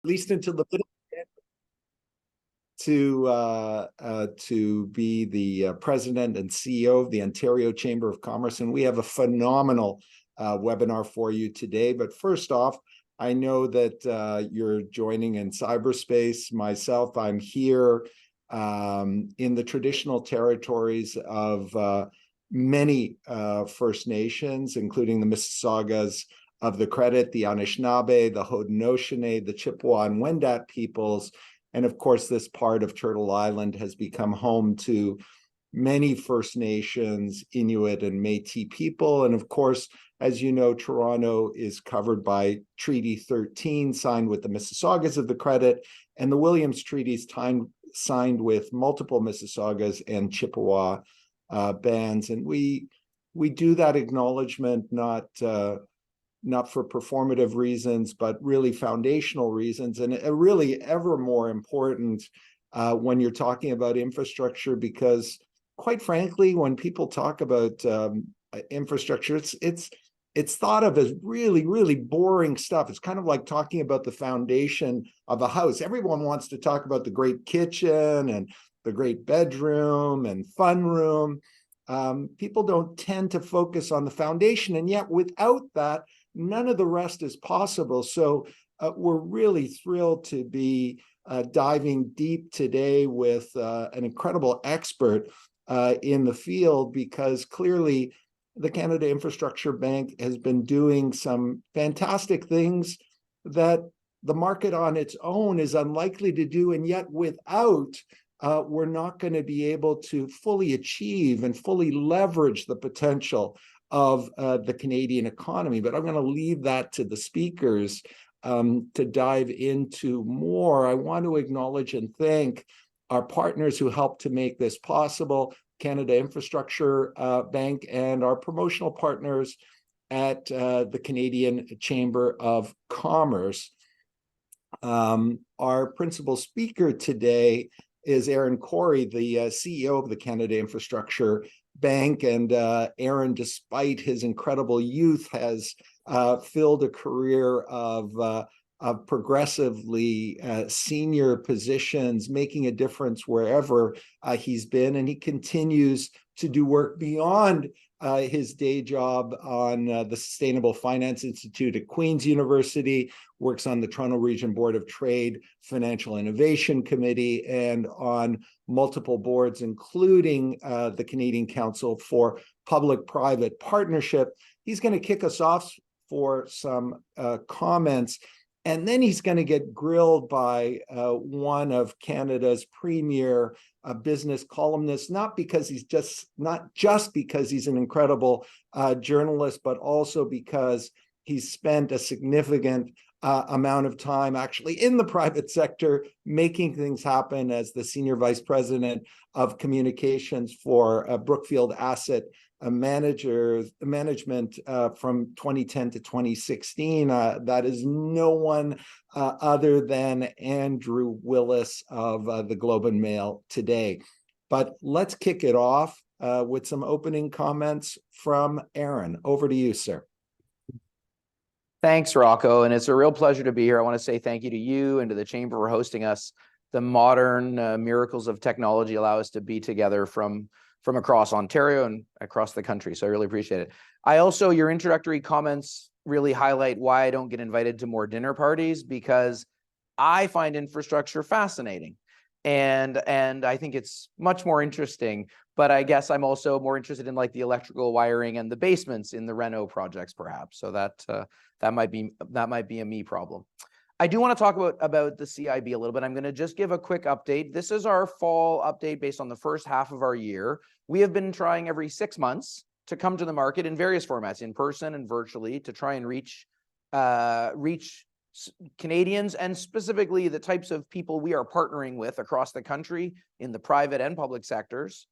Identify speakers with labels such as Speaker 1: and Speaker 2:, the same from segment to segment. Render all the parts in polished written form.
Speaker 1: least until the middle, to be the president and CEO of the Ontario Chamber of Commerce. And we have a phenomenal webinar for you today. But first off, I know that you're joining in cyberspace. Myself, I'm here in the traditional territories of many First Nations, including the Mississaugas of the Credit, the Anishinaabe, the Haudenosaunee, the Chippewa and Wendat peoples. And of course, this part of Turtle Island has become home to many First Nations, Inuit, and Métis people. And of course, as you know, Toronto is covered by Treaty 13, signed with the Mississaugas of the Credit, and the Williams Treaties signed with multiple Mississaugas and Chippewa bands. And we do that acknowledgement not for performative reasons, but really foundational reasons, and really ever more important when you're talking about infrastructure, because quite frankly, when people talk about infrastructure, it's thought of as really, really boring stuff. It's kind of like talking about the foundation of a house. Everyone wants to talk about the great kitchen and the great bedroom and fun room. People don't tend to focus on the foundation, and yet without that, none of the rest is possible. So we're really thrilled to be diving deep today with an incredible expert in the field, because clearly the Canada Infrastructure Bank has been doing some fantastic things that the market on its own is unlikely to do, and yet without, we're not going to be able to fully achieve and fully leverage the potential of the Canadian economy. But I'm going to leave that to the speakers to dive into more. I want to acknowledge and thank our partners who helped to make this possible, Canada Infrastructure Bank, and our promotional partners at the Canadian Chamber of Commerce. Our principal speaker today is Ehren Cory, the CEO of the Canada Infrastructure Bank. And Ehren, despite his incredible youth, has filled a career of progressively senior positions, making a difference wherever he's been. And he continues to do work beyond his day job on the Sustainable Finance Institute at Queen's University, works on the Toronto Region Board of Trade Financial Innovation Committee, and on multiple boards, including the Canadian Council for Public-Private Partnership. He's going to kick us off for some comments, and then he's going to get grilled by one of Canada's premier business columnists, not just because he's an incredible journalist, but also because he's spent a significant amount of time actually in the private sector making things happen as the senior vice president of communications for Brookfield Asset Management from 2010 to 2016. That is no one other than Andrew Willis of the Globe and Mail today. But let's kick it off with some opening comments from Ehren. Over to you, sir.
Speaker 2: Thanks, Rocco, and it's a real pleasure to be here. I want to say thank you to you and to the Chamber for hosting us. The modern miracles of technology allow us to be together from across Ontario and across the country, so I really appreciate it. Your introductory comments really highlight why I don't get invited to more dinner parties, because I find infrastructure fascinating, and I think it's much more interesting. But I guess I'm also more interested in like the electrical wiring and the basements in the reno projects, perhaps. So that might be a me problem. I do want to talk about the CIB a little bit. I'm going to just give a quick update. This is our fall update based on the first half of our year. We have been trying every 6 months to come to the market in various formats, in person and virtually, to try and reach Canadians, and specifically the types of people we are partnering with across the country in the private and public sectors,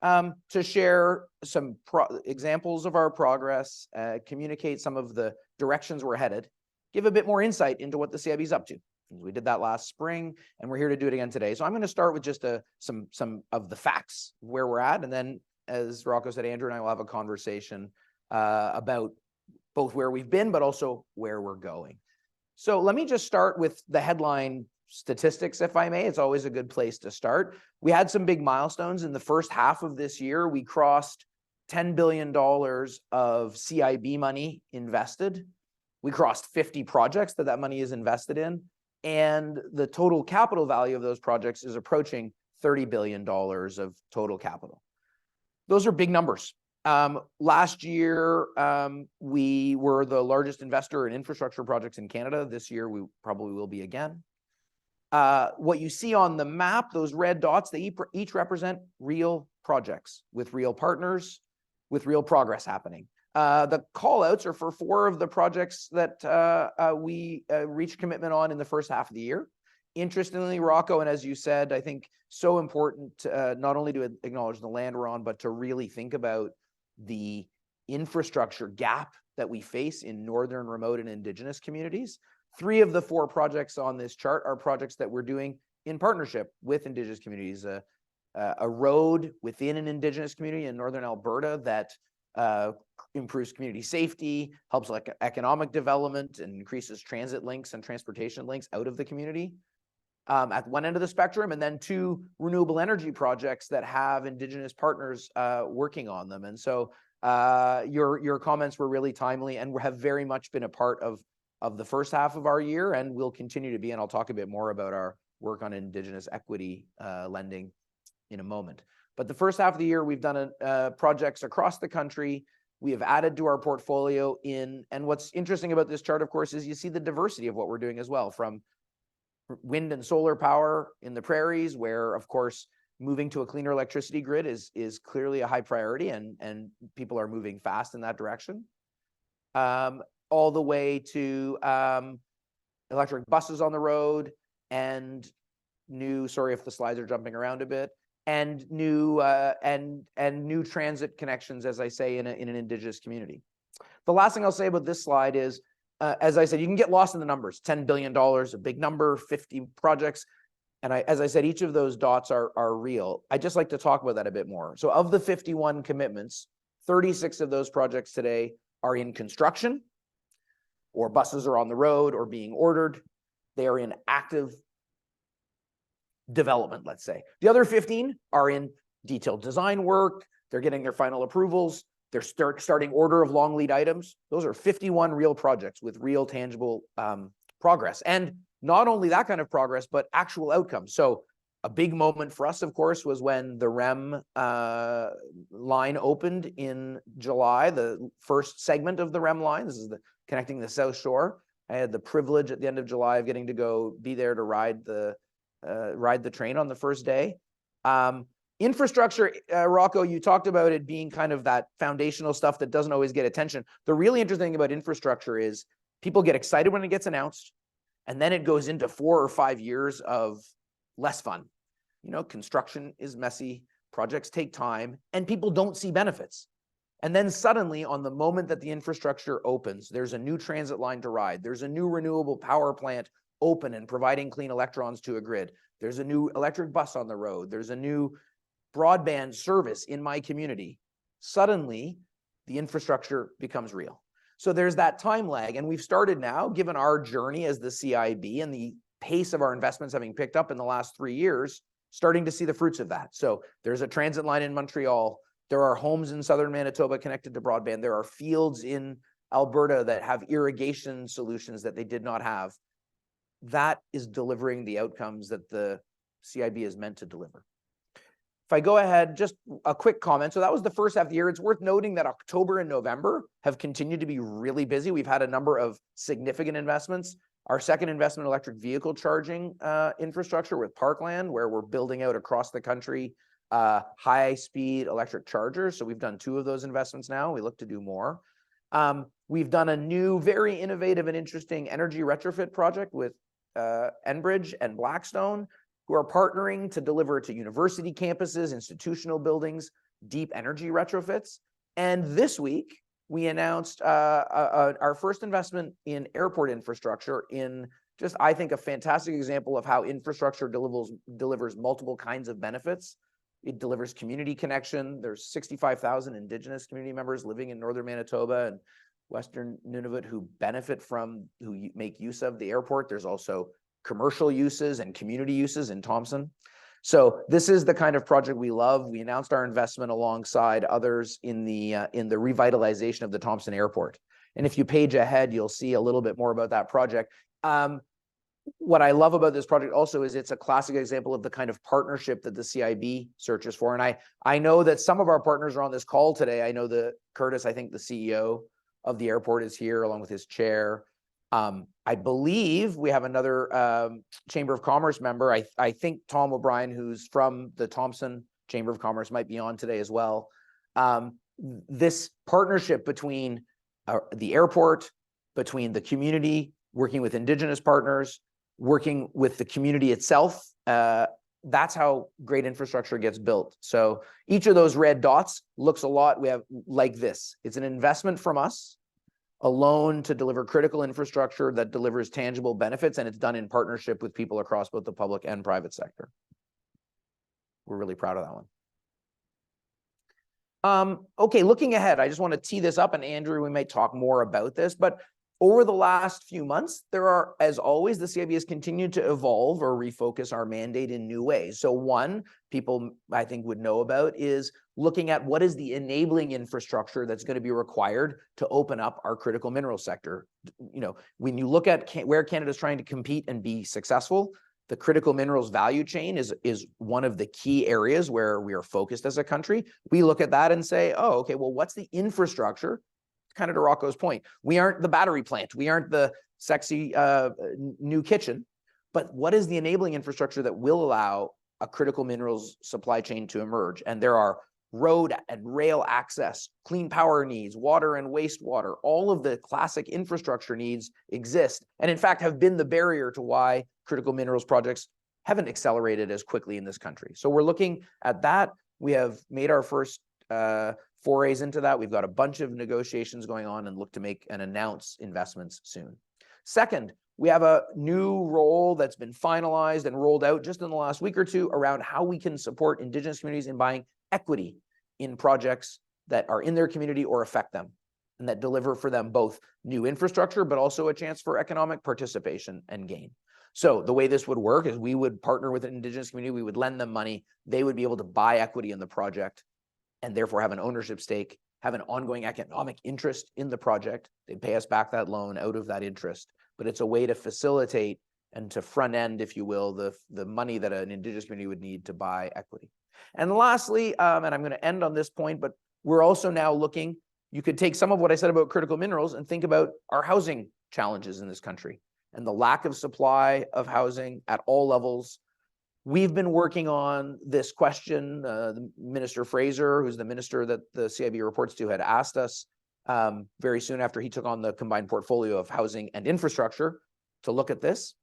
Speaker 2: to share some examples of our progress, communicate some of the directions we're headed, give a bit more insight into what the CIB is up to. We did that last spring, and we're here to do it again today. So I'm going to start with just some of the facts where we're at, and then, as Rocco said, Andrew and I will have a conversation about both where we've been, but also where we're going. So let me just start with the headline statistics, if I may. It's always a good place to start. We had some big milestones in the first half of this year. We crossed $10 billion of CIB money invested. We crossed 50 projects that money is invested in. And the total capital value of those projects is approaching $30 billion of total capital. Those are big numbers. Last year, we were the largest investor in infrastructure projects in Canada. This year, we probably will be again. What you see on the map, those red dots, they each represent real projects with real partners, with real progress happening. The call outs are for 4 of the projects that we reached commitment on in the first half of the year. Interestingly, Rocco, and as you said, I think so important not only to acknowledge the land we're on, but to really think about the infrastructure gap that we face in northern, remote, and Indigenous communities. 3 of the 4 projects on this chart are projects that we're doing in partnership with Indigenous communities. A road within an Indigenous community in northern Alberta that improves community safety, helps like economic development, and increases transit links and transportation links out of the community. At one end of the spectrum, and then 2 renewable energy projects that have Indigenous partners working on them. And so your comments were really timely and have very much been a part of the first half of our year, and will continue to be. And I'll talk a bit more about our work on Indigenous equity lending in a moment. But the first half of the year, we've done projects across the country. We have added to our portfolio and what's interesting about this chart, of course, is you see the diversity of what we're doing as well, from wind and solar power in the prairies, where, of course, moving to a cleaner electricity grid is clearly a high priority, and people are moving fast in that direction. All the way to electric buses on the road, and sorry if the slides are jumping around a bit, and new transit connections, as I say, in an Indigenous community. The last thing I'll say about this slide is, as I said, you can get lost in the numbers. $10 billion, a big number, 50 projects. And as I said, each of those dots are real. I'd just like to talk about that a bit more. So of the 51 commitments, 36 of those projects today are in construction, or buses are on the road or being ordered. They are in active development, let's say. The other 15 are in detailed design work. They're getting their final approvals. They're starting order of long lead items. Those are 51 real projects with real tangible progress. And not only that kind of progress, but actual outcomes. So a big moment for us, of course, was when the REM line opened in July, the first segment of the REM line. This is connecting the South Shore. I had the privilege at the end of July of getting to go be there to ride the train on the first day. Infrastructure, Rocco, you talked about it being kind of that foundational stuff that doesn't always get attention. The really interesting thing about infrastructure is people get excited when it gets announced, and then it goes into 4 or 5 years of less fun. You know, construction is messy, projects take time, and people don't see benefits. And then suddenly, on the moment that the infrastructure opens, there's a new transit line to ride. There's a new renewable power plant open and providing clean electrons to a grid. There's a new electric bus on the road. There's a new broadband service in my community. Suddenly, the infrastructure becomes real. So there's that time lag. And we've started now, given our journey as the CIB and the pace of our investments having picked up in the last 3 years, starting to see the fruits of that. So there's a transit line in Montreal. There are homes in southern Manitoba connected to broadband. There are fields in Alberta that have irrigation solutions that they did not have. That is delivering the outcomes that the CIB is meant to deliver. If I go ahead, just a quick comment. So that was the first half of the year. It's worth noting that October and November have continued to be really busy. We've had a number of significant investments. Our second investment in electric vehicle charging infrastructure with Parkland, where we're building out across the country high-speed electric chargers. So we've done 2 of those investments now. We look to do more. We've done a new, very innovative and interesting energy retrofit project with Enbridge and Blackstone, who are partnering to deliver to university campuses, institutional buildings, deep energy retrofits. And this week, we announced our first investment in airport infrastructure in just, I think, a fantastic example of how infrastructure delivers multiple kinds of benefits. It delivers community connection. There's 65,000 Indigenous community members living in northern Manitoba, and Western Nunavut who benefit from, who make use of the airport. There's also commercial uses and community uses in Thompson. So this is the kind of project we love. We announced our investment alongside others in the revitalization of the Thompson Airport. And if you page ahead, you'll see a little bit more about that project. What I love about this project also is it's a classic example of the kind of partnership that the CIB searches for. And I know that some of our partners are on this call today. I know that Curtis, I think the CEO of the airport, is here along with his chair. I believe we have another Chamber of Commerce member. I think Tom O'Brien, who's from the Thompson Chamber of Commerce, might be on today as well. This partnership between the airport, between the community, working with Indigenous partners, working with the community itself, that's how great infrastructure gets built. So each of those red dots looks a lot like this. It's an investment from us, a loan to deliver critical infrastructure that delivers tangible benefits, and it's done in partnership with people across both the public and private sector. We're really proud of that one. Okay, looking ahead, I just want to tee this up, and Andrew, we might talk more about this, but over the last few months, there are, as always, the CIB has continued to evolve or refocus our mandate in new ways. So one, people I think would know about is looking at what is the enabling infrastructure that's going to be required to open up our critical mineral sector. You know, when you look at where Canada's trying to compete and be successful, the critical minerals value chain is one of the key areas where we are focused as a country. We look at that and say, oh, okay, well, what's the infrastructure? Kind of to Rocco's point, we aren't the battery plant, we aren't the sexy new kitchen, but what is the enabling infrastructure that will allow a critical minerals supply chain to emerge? And there are road and rail access, clean power needs, water and wastewater, all of the classic infrastructure needs exist, and in fact have been the barrier to why critical minerals projects haven't accelerated as quickly in this country. So we're looking at that. We have made our first forays into that. We've got a bunch of negotiations going on and look to make and announce investments soon. Second, we have a new role that's been finalized and rolled out just in the last week or two around how we can support Indigenous communities in buying equity in projects that are in their community or affect them, and that deliver for them both new infrastructure, but also a chance for economic participation and gain. So the way this would work is we would partner with an Indigenous community, we would lend them money, they would be able to buy equity in the project, and therefore have an ownership stake, have an ongoing economic interest in the project. They'd pay us back that loan out of that interest. But it's a way to facilitate and to front end, if you will, the money that an Indigenous community would need to buy equity. And lastly, and I'm going to end on this point, but we're also now looking, you could take some of what I said about critical minerals and think about our housing challenges in this country and the lack of supply of housing at all levels. We've been working on this question. The Minister Fraser, who's the minister that the CIB reports to, had asked us very soon after he took on the combined portfolio of housing and infrastructure to look at this.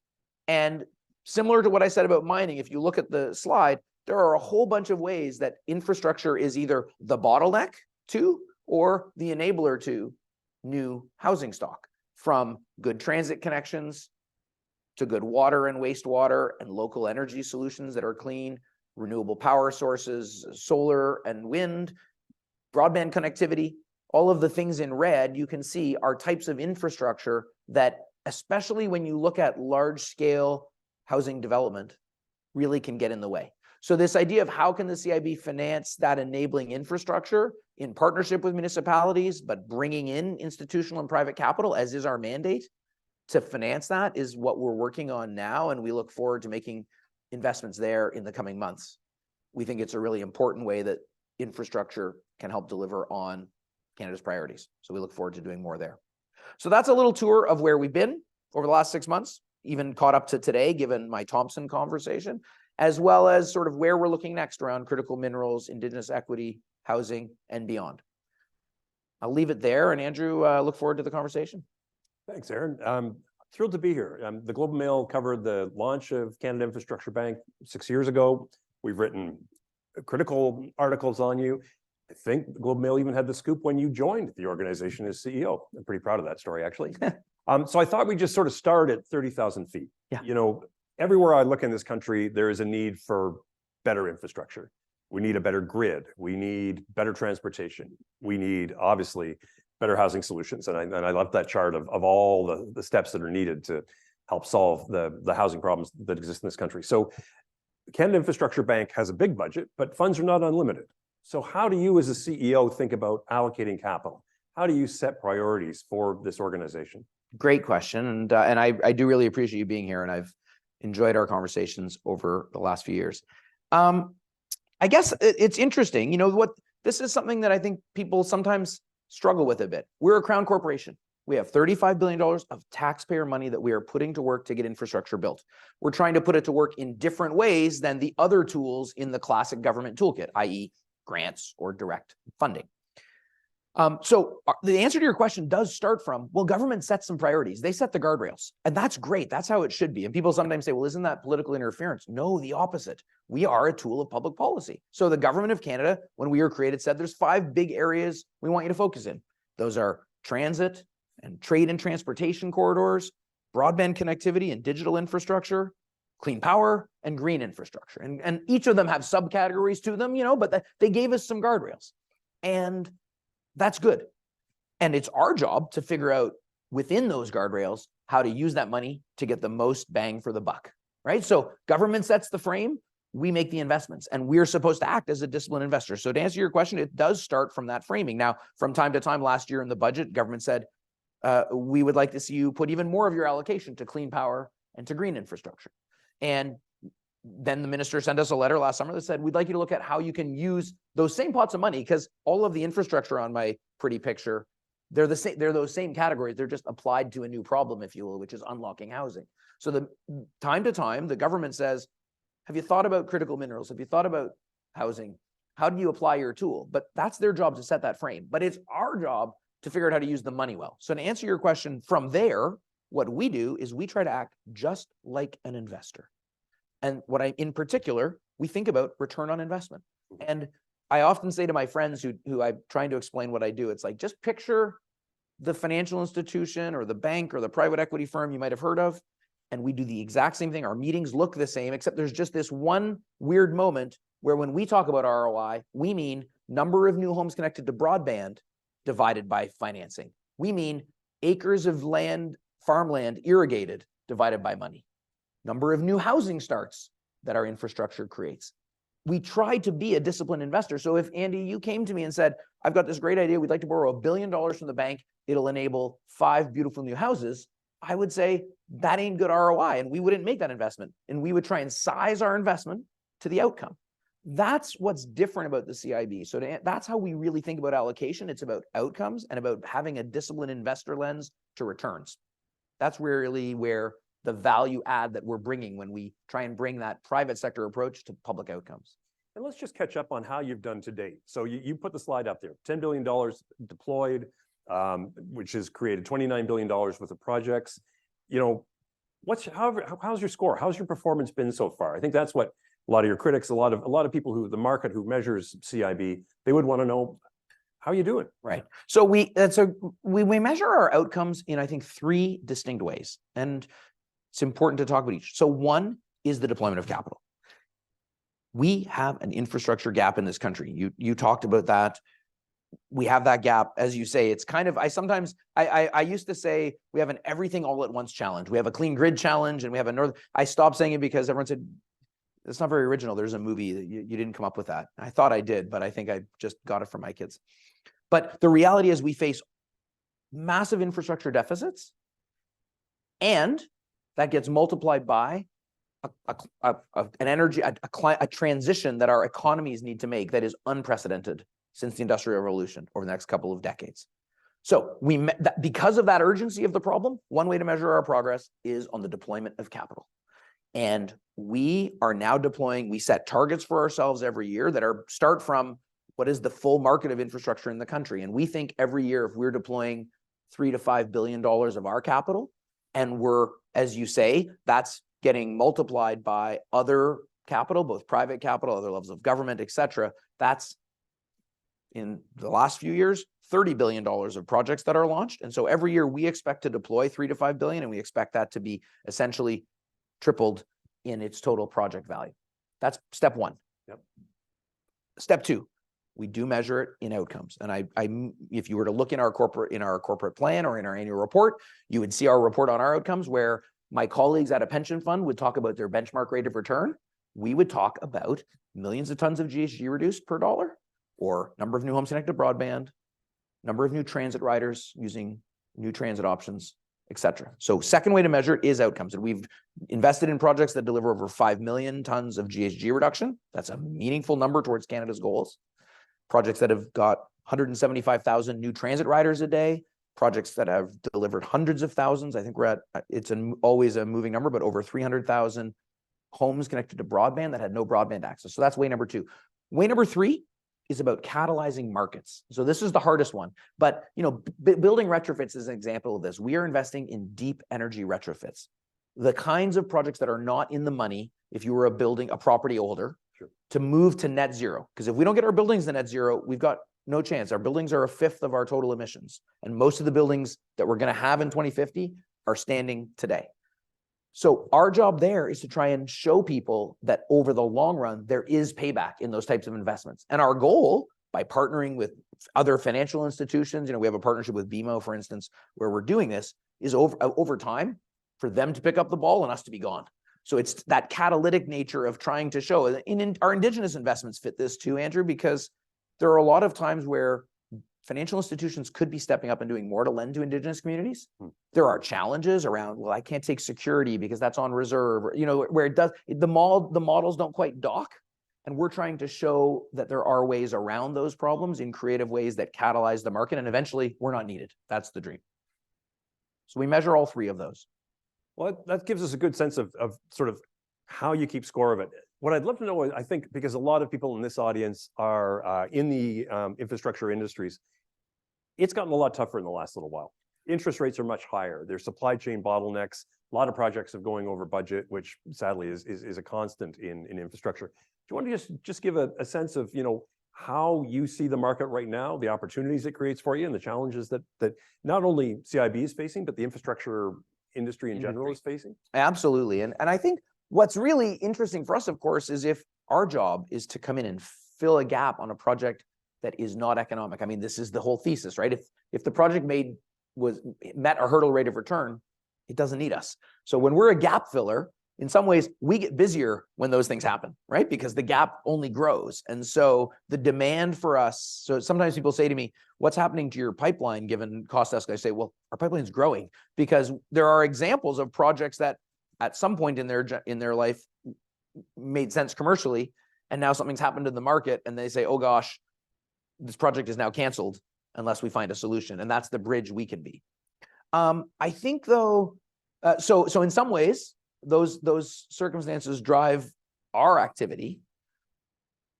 Speaker 2: And similar to what I said about mining, if you look at the slide, there are a whole bunch of ways that infrastructure is either the bottleneck to or the enabler to new housing stock, from good transit connections to good water and wastewater and local energy solutions that are clean, renewable power sources, solar and wind, broadband connectivity. All of the things in red you can see are types of infrastructure that, especially when you look at large scale housing development, really can get in the way. So this idea of how can the CIB finance that enabling infrastructure in partnership with municipalities, but bringing in institutional and private capital, as is our mandate, to finance that is what we're working on now, and we look forward to making investments there in the coming months. We think it's a really important way that infrastructure can help deliver on Canada's priorities. So we look forward to doing more there. So that's a little tour of where we've been over the last 6 months, even caught up to today, given my Thompson conversation, as well as sort of where we're looking next around critical minerals, Indigenous equity, housing, and beyond. I'll leave it there, and Andrew, look forward to the conversation.
Speaker 3: Thanks, Ehren. I'm thrilled to be here. The Globe and Mail covered the launch of Canada Infrastructure Bank 6 years ago. We've written critical articles on you. I think the Globe and Mail even had the scoop when you joined the organization as CEO. I'm pretty proud of that story, actually. So I thought we'd just sort of start at 30,000 feet.
Speaker 2: Yeah.
Speaker 3: You know, everywhere I look in this country, there is a need for better infrastructure. We need a better grid. We need better transportation. We need, obviously, better housing solutions. And I love that chart of all the steps that are needed to help solve the housing problems that exist in this country. So Canada Infrastructure Bank has a big budget, but funds are not unlimited. So how do you as a CEO think about allocating capital? How do you set priorities for this organization?
Speaker 2: Great question. And I do really appreciate you being here, and I've enjoyed our conversations over the last few years. I guess it's interesting, you know, what this is something that I think people sometimes struggle with a bit. We're a crown corporation. We have $35 billion of taxpayer money that we are putting to work to get infrastructure built. We're trying to put it to work in different ways than the other tools in the classic government toolkit, i.e. grants or direct funding. So the answer to your question does start from, well, government sets some priorities. They set the guardrails, and that's great. That's how it should be. And people sometimes say, well, isn't that political interference? No, the opposite. We are a tool of public policy. So the government of Canada, when we were created, said there's 5 big areas we want you to focus in. Those are transit and trade and transportation corridors, broadband connectivity and digital infrastructure, clean power, and green infrastructure. And each of them have subcategories to them, you know, but they gave us some guardrails. And that's good. And it's our job to figure out within those guardrails how to use that money to get the most bang for the buck, right? So government sets the frame, we make the investments, and we're supposed to act as a disciplined investor. So to answer your question, it does start from that framing. Now, from time to time last year in the budget, government said, we would like to see you put even more of your allocation to clean power and to green infrastructure. And then the minister sent us a letter last summer that said, we'd like you to look at how you can use those same pots of money, because all of the infrastructure on my pretty picture, they're the same, they're those same categories. They're just applied to a new problem, if you will, which is unlocking housing. So the time to time, the government says, have you thought about critical minerals? Have you thought about housing? How do you apply your tool? But that's their job to set that frame. But it's our job to figure out how to use the money well. So to answer your question from there, what we do is we try to act just like an investor. And in particular, we think about return on investment. And I often say to my friends who I'm trying to explain what I do, it's like, just picture the financial institution or the bank or the private equity firm you might have heard of, and we do the exact same thing. Our meetings look the same, except there's just this one weird moment where when we talk about ROI, we mean number of new homes connected to broadband divided by financing. We mean acres of land, farmland irrigated divided by money. Number of new housing starts that our infrastructure creates. We try to be a disciplined investor. So if, Andy, you came to me and said, I've got this great idea, we'd like to borrow $1 billion from the bank, it'll enable 5 beautiful new houses, I would say that ain't good ROI, and we wouldn't make that investment. And we would try and size our investment to the outcome. That's what's different about the CIB. So that's how we really think about allocation. It's about outcomes and about having a disciplined investor lens to returns. That's really where the value add that we're bringing when we try and bring that private sector approach to public outcomes.
Speaker 3: And let's just catch up on how you've done to date. So you put the slide up there, $10 billion deployed, which has created $29 billion worth of projects. You know, how's your score? How's your performance been so far? I think that's what a lot of your critics, a lot of people the market who measures CIB, they would want to know, how are you doing?
Speaker 2: Right. So we measure our outcomes in, I think, 3 distinct ways. And it's important to talk about each. So one is the deployment of capital. We have an infrastructure gap in this country. You talked about that. We have that gap, as you say. It's kind of, I used to say we have an everything all at once challenge. We have a clean grid challenge, and we have a I stopped saying it because everyone said, it's not very original. There's a movie that you didn't come up with that. I thought I did, but I think I just got it from my kids. But the reality is we face massive infrastructure deficits, and that gets multiplied by a transition that our economies need to make that is unprecedented since the Industrial Revolution over the next couple of decades. So because of that urgency of the problem, one way to measure our progress is on the deployment of capital. And we are now deploying, we set targets for ourselves every year that start from what is the full market of infrastructure in the country. And we think every year, if we're deploying $3 to $5 billion of our capital, and we're, as you say, that's getting multiplied by other capital, both private capital, other levels of government, et cetera, that's in the last few years, $30 billion of projects that are launched. And so every year we expect to deploy $3 to $5 billion, and we expect that to be essentially tripled in its total project value. That's step one.
Speaker 3: Yep.
Speaker 2: Step two, We do measure it in outcomes. And if you were to look in our corporate plan or in our annual report, you would see our report on our outcomes where my colleagues at a pension fund would talk about their benchmark rate of return. We would talk about millions of tons of GHG reduced per dollar, or number of new homes connected to broadband, number of new transit riders using new transit options, et cetera. So second way to measure it is outcomes. And we've invested in projects that deliver over 5 million tons of GHG reduction. That's a meaningful number towards Canada's goals. Projects that have got 175,000 new transit riders a day, projects that have delivered hundreds of thousands. I think we're at, it's always a moving number, but over 300,000 homes connected to broadband that had no broadband access. So that's way number two. Way number three is about catalyzing markets. So this is the hardest one, but building retrofits is an example of this. We are investing in deep energy retrofits, the kinds of projects that are not in the money if you were a property holder, sure, to move to net zero. Because if we don't get our buildings to net zero, we've got no chance. Our buildings are a fifth of our total emissions. And most of the buildings that we're going to have in 2050 are standing today. So our job there is to try and show people that over the long run, there is payback in those types of investments. And our goal, by partnering with other financial institutions, we have a partnership with BMO, for instance, where we're doing this, is over time for them to pick up the ball and us to be gone. So it's that catalytic nature of trying to show, and our Indigenous investments fit this too, Andrew, because there are a lot of times where financial institutions could be stepping up and doing more to lend to Indigenous communities. There are challenges around, well, I can't take security because that's on reserve, or, where it does, the models don't quite dock. And we're trying to show that there are ways around those problems in creative ways that catalyze the market. And eventually we're not needed. That's the dream. So we measure all three of those.
Speaker 3: Well, that gives us a good sense of sort of how you keep score of it. What I'd love to know, I think, because a lot of people in this audience are in the infrastructure industries, it's gotten a lot tougher in the last little while. Interest rates are much higher. There's supply chain bottlenecks. A lot of projects are going over budget, which sadly is a constant in infrastructure. Do you want to just give a sense of how you see the market right now, the opportunities it creates for you, and the challenges that not only CIB is facing, but the infrastructure industry in general is facing?
Speaker 2: Absolutely. And I think what's really interesting for us, of course, is if our job is to come in and fill a gap on a project that is not economic. I mean, this is the whole thesis, right? If the project met a hurdle rate of return, it doesn't need us. So when we're a gap filler, in some ways, we get busier when those things happen, right? Because the gap only grows. And so the demand for us, so sometimes people say to me, what's happening to your pipeline given cost escalation? I say, well, our pipeline's growing because there are examples of projects that at some point in their life made sense commercially, and now something's happened in the market and they say, oh gosh, this project is now canceled unless we find a solution. And that's the bridge we can be. I think though, so in some ways, those circumstances drive our activity.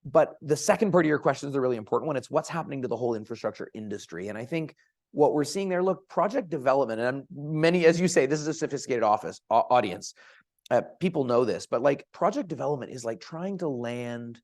Speaker 2: But the second part of your question is a really important one. It's what's happening to the whole infrastructure industry. And I think what we're seeing there, look, project development, and many, as you say, this is a sophisticated audience. People know this, but like project development is like trying to land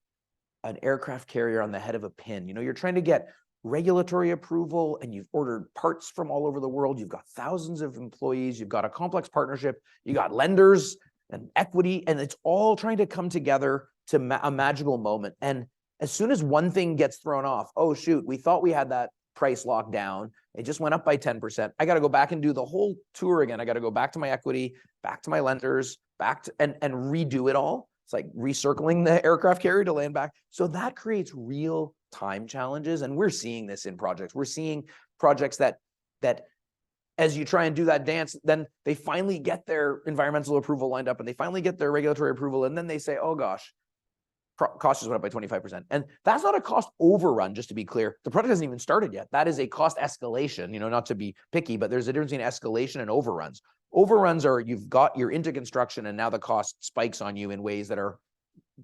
Speaker 2: an aircraft carrier on the head of a pin. You're trying to get regulatory approval and you've ordered parts from all over the world. You've got thousands of employees. You've got a complex partnership. You got lenders and equity, and it's all trying to come together to a magical moment. And as soon as one thing gets thrown off, oh shoot, we thought we had that price locked down. It just went up by 10%. I got to go back and do the whole tour again. I got to go back to my equity, back to my lenders, and redo it all. It's like recircling the aircraft carrier to land back. So that creates real time challenges. And we're seeing this in projects. We're seeing projects that as you try and do that dance, then they finally get their environmental approval lined up and they finally get their regulatory approval. And then they say, oh gosh, cost just went up by 25%. And that's not a cost overrun, just to be clear. The project hasn't even started yet. That is a cost escalation, not to be picky, but there's a difference between escalation and overruns. Overruns are you're into construction and now the cost spikes on you in ways that are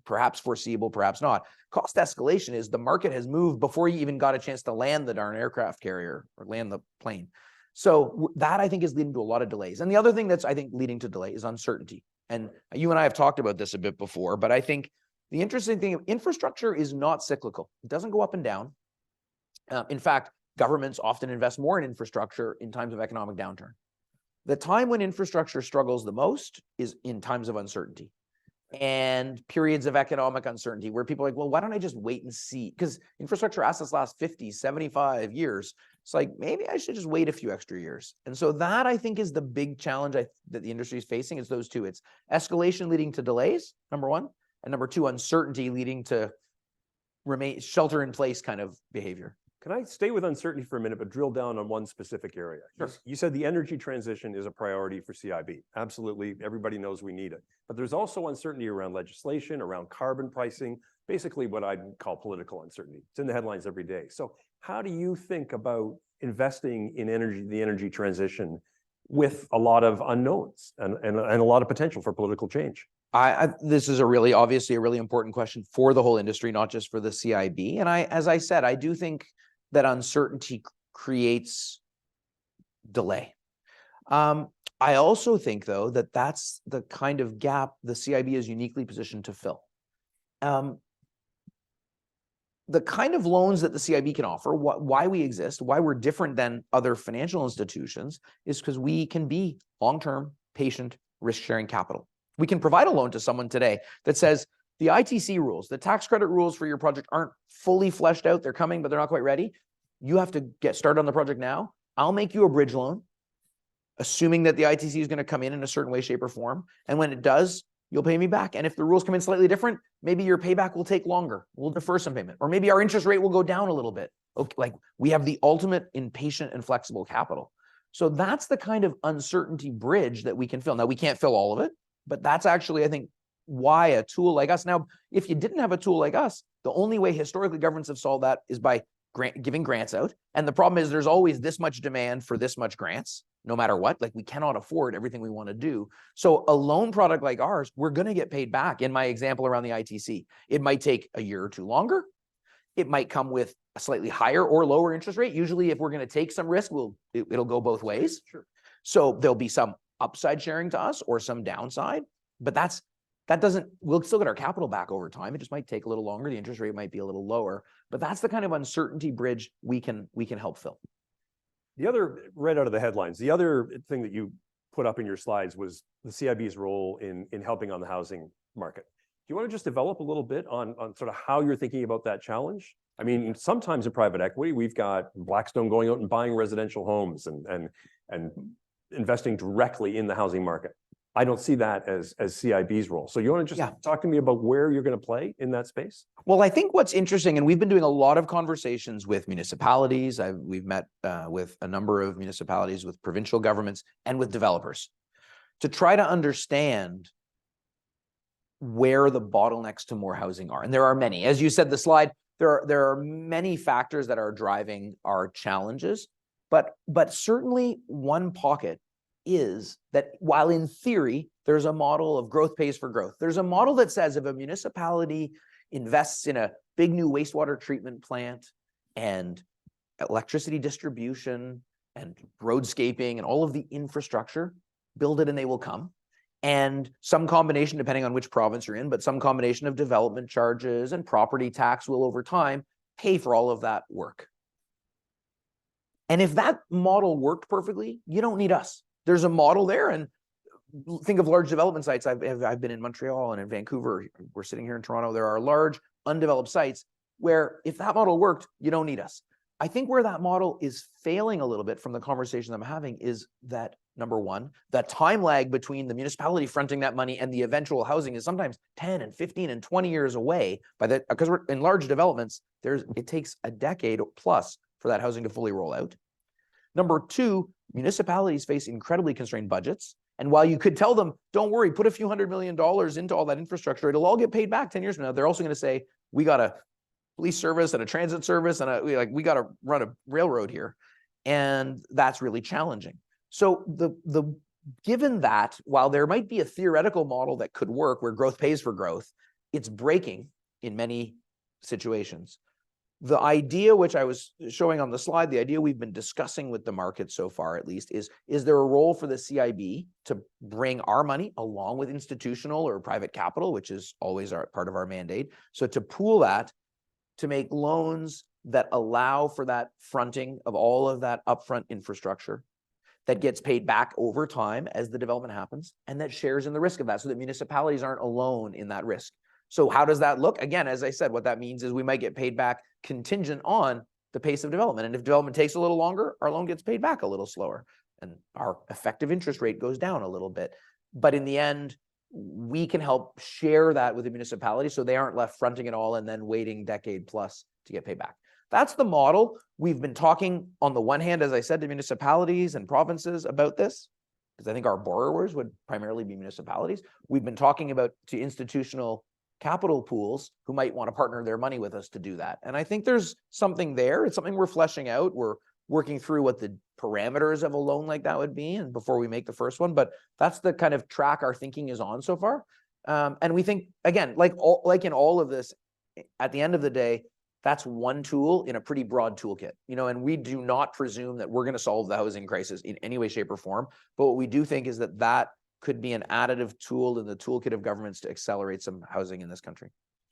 Speaker 2: perhaps foreseeable, perhaps not. Cost escalation is the market has moved before you even got a chance to land the darn aircraft carrier or land the plane. So that I think is leading to a lot of delays. And the other thing that's I think leading to delay is uncertainty. And you and I have talked about this a bit before, but I think the interesting thing of infrastructure is not cyclical. It doesn't go up and down. In fact, governments often invest more in infrastructure in times of economic downturn. The time when infrastructure struggles the most is in times of uncertainty. and periods of economic uncertainty where people are like, well, why don't I just wait and see? Because infrastructure assets last 50, 75 years. It's like, maybe I should just wait a few extra years. And so that, I think, is the big challenge that the industry is facing. It's those two. It's escalation leading to delays, number one, and number two, uncertainty leading to shelter in place kind of behavior.
Speaker 3: Can I stay with uncertainty for a minute, but drill down on one specific area?
Speaker 2: Sure.
Speaker 3: You said the energy transition is a priority for CIB. Absolutely. Everybody knows we need it. But there's also uncertainty around legislation, around carbon pricing, basically what I'd call political uncertainty. It's in the headlines every day. So how do you think about investing in the energy transition with a lot of unknowns and a lot of potential for political change?
Speaker 2: This is obviously a really important question for the whole industry, not just for the CIB. And as I said, I do think that uncertainty creates delay. I also think, though, that that's the kind of gap the CIB is uniquely positioned to fill. The kind of loans that the CIB can offer, why we exist, why we're different than other financial institutions, is because we can be long-term, patient, risk-sharing capital. We can provide a loan to someone today that says, the ITC rules, the tax credit rules for your project aren't fully fleshed out. They're coming, but they're not quite ready. You have to get started on the project now. I'll make you a bridge loan, assuming that the ITC is going to come in a certain way, shape, or form. And when it does, you'll pay me back. And if the rules come in slightly different, maybe your payback will take longer. We'll defer some payment. Or maybe our interest rate will go down a little bit. Okay, like we have the ultimate in patient and flexible capital. So that's the kind of uncertainty bridge that we can fill. Now, we can't fill all of it, but that's actually, I think, why a tool like us. Now, if you didn't have a tool like us, the only way historically governments have solved that is by giving grants out. And the problem is there's always this much demand for this much grants, no matter what. Like we cannot afford everything we want to do. So a loan product like ours, we're going to get paid back. In my example around the ITC, it might take a year or two longer. It might come with a slightly higher or lower interest rate. Usually if we're going to take some risk, it'll go both ways.
Speaker 3: Sure.
Speaker 2: So there'll be some upside sharing to us or some downside, but we'll still get our capital back over time. It just might take a little longer. The interest rate might be a little lower, but that's the kind of uncertainty bridge we can help fill.
Speaker 3: The other, right out of the headlines, the other thing that you put up in your slides was the CIB's role in helping on the housing market. Do you want to just develop a little bit on sort of how you're thinking about that challenge? I mean, sometimes in private equity, we've got Blackstone going out and buying residential homes and investing directly in the housing market. I don't see that as CIB's role. So you want to just talk to me about where you're going to play in that space?
Speaker 2: Well, I think what's interesting, and we've been doing a lot of conversations with municipalities. We've met with a number of municipalities, with provincial governments, and with developers to try to understand where the bottlenecks to more housing are. And there are many. As you said, the slide, there are many factors that are driving our challenges, but certainly one pocket is that while in theory, there's a model of growth pays for growth. There's a model that says if a municipality invests in a big new wastewater treatment plant and electricity distribution and roadscaping and all of the infrastructure, build it and they will come. And some combination, depending on which province you're in, but some combination of development charges and property tax will over time pay for all of that work. And if that model worked perfectly, you don't need us. There's a model there, and think of large development sites. I've been in Montreal and in Vancouver. We're sitting here in Toronto. There are large undeveloped sites where if that model worked, you don't need us. I think where that model is failing a little bit from the conversation I'm having is that, number one, the time lag between the municipality fronting that money and the eventual housing is sometimes 10 and 15 and 20 years away. Because we're in large developments, it takes a decade plus for that housing to fully roll out. Number two, municipalities face incredibly constrained budgets. And while you could tell them, don't worry, put a few $100 million into all that infrastructure, it'll all get paid back 10 years from now. They're also going to say, we got a police service and a transit service and we got to run a railroad here. And that's really challenging. So given that, while there might be a theoretical model that could work where growth pays for growth, it's breaking in many situations. The idea which I was showing on the slide, the idea we've been discussing with the market so far, at least, is there a role for the CIB to bring our money along with institutional or private capital, which is always part of our mandate. So to pool that, to make loans that allow for that fronting of all of that upfront infrastructure, that gets paid back over time as the development happens, and that shares in the risk of that so that municipalities aren't alone in that risk. So how does that look? Again, as I said, what that means is we might get paid back contingent on the pace of development. And if development takes a little longer, our loan gets paid back a little slower and our effective interest rate goes down a little bit. But in the end, we can help share that with the municipality so they aren't left fronting it all and then waiting decade plus to get paid back. That's the model. We've been talking on the one hand, as I said, to municipalities and provinces about this, because I think our borrowers would primarily be municipalities. We've been talking about to institutional capital pools who might want to partner their money with us to do that. And I think there's something there. It's something we're fleshing out. We're working through what the parameters of a loan like that would be, and before we make the first one, but that's the kind of track our thinking is on so far. And we think, again, like in all of this, at the end of the day, that's one tool in a pretty broad toolkit, and we do not presume that we're going to solve the housing crisis in any way, shape, or form. But what we do think is that that could be an additive tool in the toolkit of governments to accelerate some housing in this country.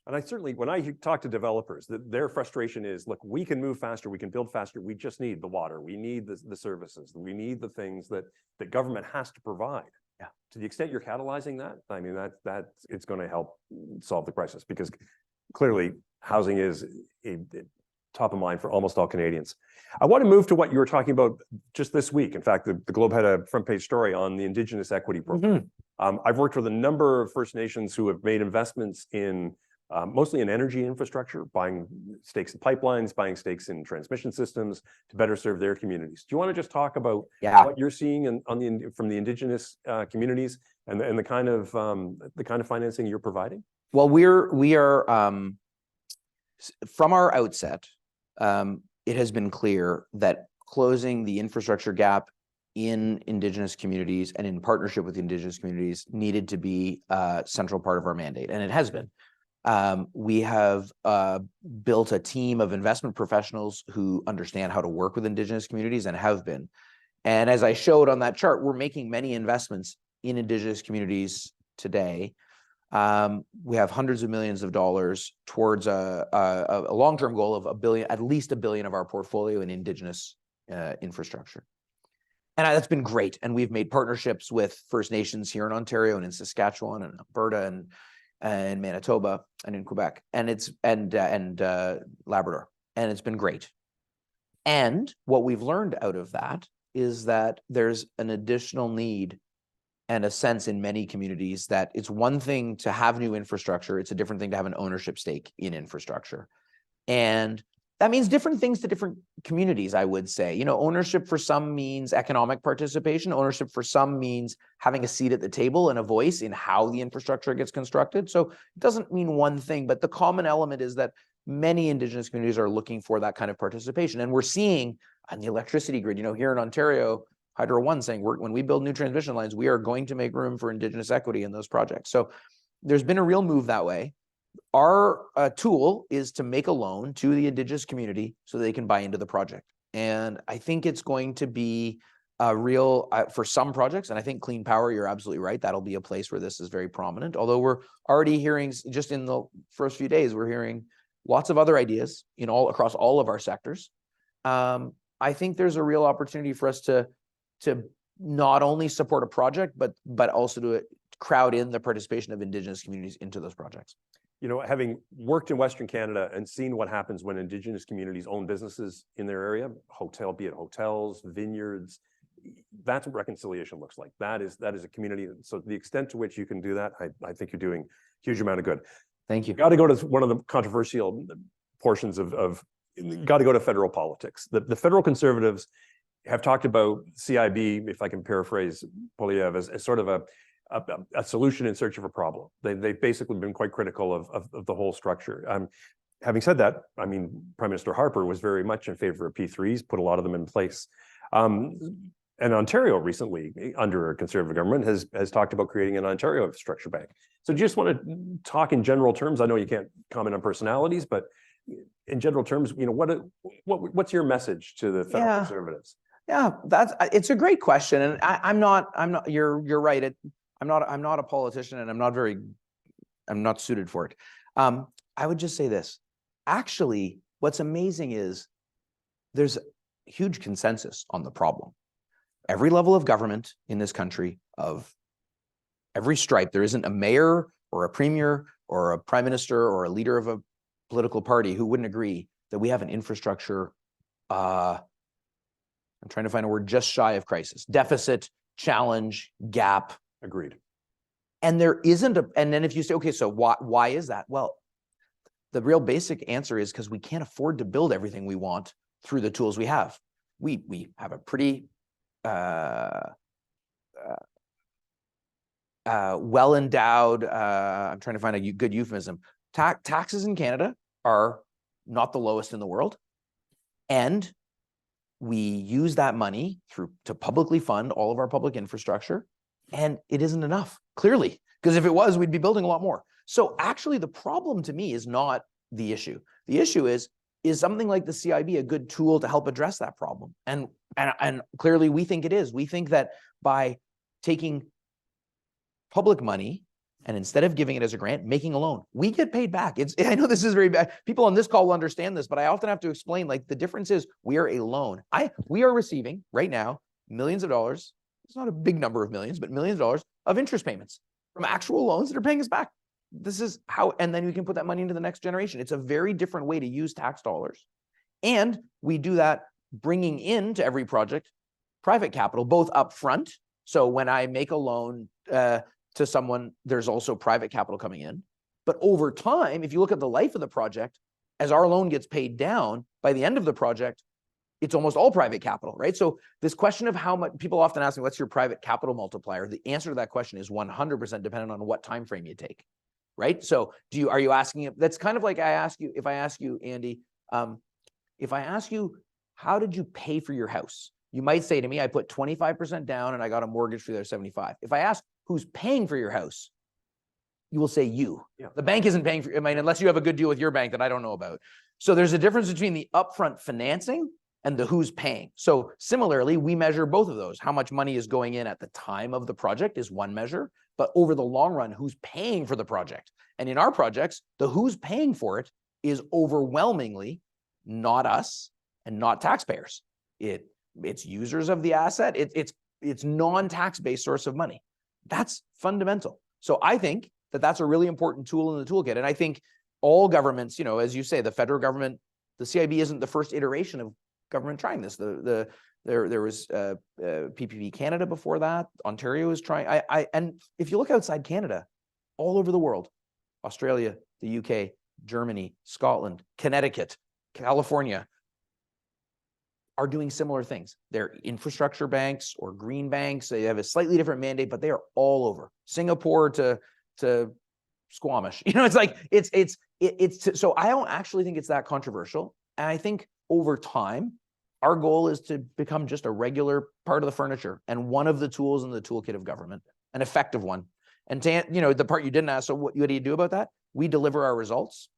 Speaker 3: And I certainly, when I talk to developers, their frustration is, look, we can move faster, we can build faster. We just need the water, we need the services, we need the things that government has to provide.
Speaker 2: Yeah.
Speaker 3: To the extent you're catalyzing that, I mean, that it's going to help solve the crisis, because clearly housing is top of mind for almost all Canadians. I want to move to what you were talking about just this week. In fact, the Globe had a front page story on the Indigenous Equity Program. I've worked with a number of First Nations who have made investments in mostly in energy infrastructure, buying stakes in pipelines, buying stakes in transmission systems to better serve their communities. Do you want to just talk about what you're seeing from the Indigenous communities and the kind of financing you're providing?
Speaker 2: Well, we are from our outset, it has been clear that closing the infrastructure gap in Indigenous communities and in partnership with the Indigenous communities needed to be a central part of our mandate, and it has been. We have built a team of investment professionals who understand how to work with Indigenous communities and have been. And as I showed on that chart, we're making many investments in Indigenous communities today. We have hundreds of millions of dollars towards a long-term goal of at least $1 billion of our portfolio in Indigenous infrastructure. And that's been great. And we've made partnerships with First Nations here in Ontario and in Saskatchewan and Alberta and Manitoba and in Quebec and Labrador. And it's been great. And what we've learned out of that is that there's an additional need and a sense in many communities that it's one thing to have new infrastructure. It's a different thing to have an ownership stake in infrastructure. And that means different things to different communities, I would say. Ownership for some means economic participation. Ownership for some means having a seat at the table and a voice in how the infrastructure gets constructed. So it doesn't mean one thing, but the common element is that many Indigenous communities are looking for that kind of participation. And we're seeing on the electricity grid, here in Ontario, Hydro One saying when we build new transmission lines, we are going to make room for Indigenous equity in those projects. So there's been a real move that way. Our tool is to make a loan to the Indigenous community so they can buy into the project. And I think it's going to be a real, for some projects, and I think clean power, you're absolutely right, that'll be a place where this is very prominent. Although we're already hearing, just in the first few days, we're hearing lots of other ideas across all of our sectors. I think there's a real opportunity for us to not only support a project, but also to crowd in the participation of Indigenous communities into those projects.
Speaker 3: Having worked in Western Canada and seen what happens when Indigenous communities own businesses in their area, be it hotels, vineyards, that's what reconciliation looks like. That is a community. So the extent to which you can do that, I think you're doing a huge amount of good.
Speaker 2: Thank you.
Speaker 3: Got to go to one of the controversial portions of got to go to federal politics. The federal Conservatives have talked about CIB, if I can paraphrase Poilievre, as sort of a solution in search of a problem. They've basically been quite critical of the whole structure. Having said that, I mean, Prime Minister Harper was very much in favor of P3s, put a lot of them in place. And Ontario recently, under a Conservative government, has talked about creating an Ontario infrastructure bank. So do you just want to talk in general terms? I know you can't comment on personalities, but in general terms, what's your message to the federal Conservatives?
Speaker 2: Yeah, it's a great question, and I'm not. You're right. I'm not a politician, and I'm not suited for it. I would just say this. Actually, what's amazing is there's huge consensus on the problem. every level of government in this country of every stripe. There isn't a mayor or a premier or a prime minister or a leader of a political party who wouldn't agree that we have an infrastructure, I'm trying to find a word, just shy of crisis, deficit, challenge, gap.
Speaker 3: Agreed.
Speaker 2: And there isn't and then if you say, okay, so why is that? Well, the real basic answer is because we can't afford to build everything we want through the tools we have. We have a pretty well endowed, I'm trying to find a good euphemism. Taxes in Canada are not the lowest in the world. And we use that money to publicly fund all of our public infrastructure. And it isn't enough, clearly, because if it was, we'd be building a lot more. So actually, the problem to me is not the issue. The issue is something like the CIB a good tool to help address that problem? And clearly, we think it is. We think that by taking public money and instead of giving it as a grant, making a loan, we get paid back. I know this is very bad. People on this call will understand this, but I often have to explain, like, the difference is we are a loan. We are receiving right now millions of dollars. It's not a big number of millions, but millions of dollars of interest payments from actual loans that are paying us back. This is how, and then we can put that money into the next generation. It's a very different way to use tax dollars. And we do that bringing into every project private capital, both upfront. So when I make a loan to someone, there's also private capital coming in. But over time, if you look at the life of the project, as our loan gets paid down, by the end of the project, it's almost all private capital, right? So this question of how much, people often ask me, what's your private capital multiplier? The answer to that question is 100% dependent on what time frame you take, right? So are you asking, that's kind of like if I ask you, Andy, if I ask you, how did you pay for your house? You might say to me, I put 25% down and I got a mortgage for the other 75. If I ask who's paying for your house, you will say you. Yeah. The bank isn't paying for, unless you have a good deal with your bank that I don't know about. So there's a difference between the upfront financing and the who's paying. So similarly, we measure both of those. How much money is going in at the time of the project is one measure, but over the long run, who's paying for the project? And in our projects, the who's paying for it is overwhelmingly not us and not taxpayers. It's users of the asset. It's non-tax-based source of money. That's fundamental. So I think that that's a really important tool in the toolkit. And I think all governments, as you say, the federal government, the CIB isn't the first iteration of government trying this. There was PPP Canada before that. Ontario is trying. And if you look outside Canada, all over the world, Australia, the UK, Germany, Scotland, Connecticut, California, are doing similar things. They're infrastructure banks or green banks. They have a slightly different mandate, but they are all over. Singapore to Squamish. It's like so I don't actually think it's that controversial. And I think over time, our goal is to become just a regular part of the furniture and one of the tools in the toolkit of government, an effective one. And the part you didn't ask, so what do you do about that? We deliver our results.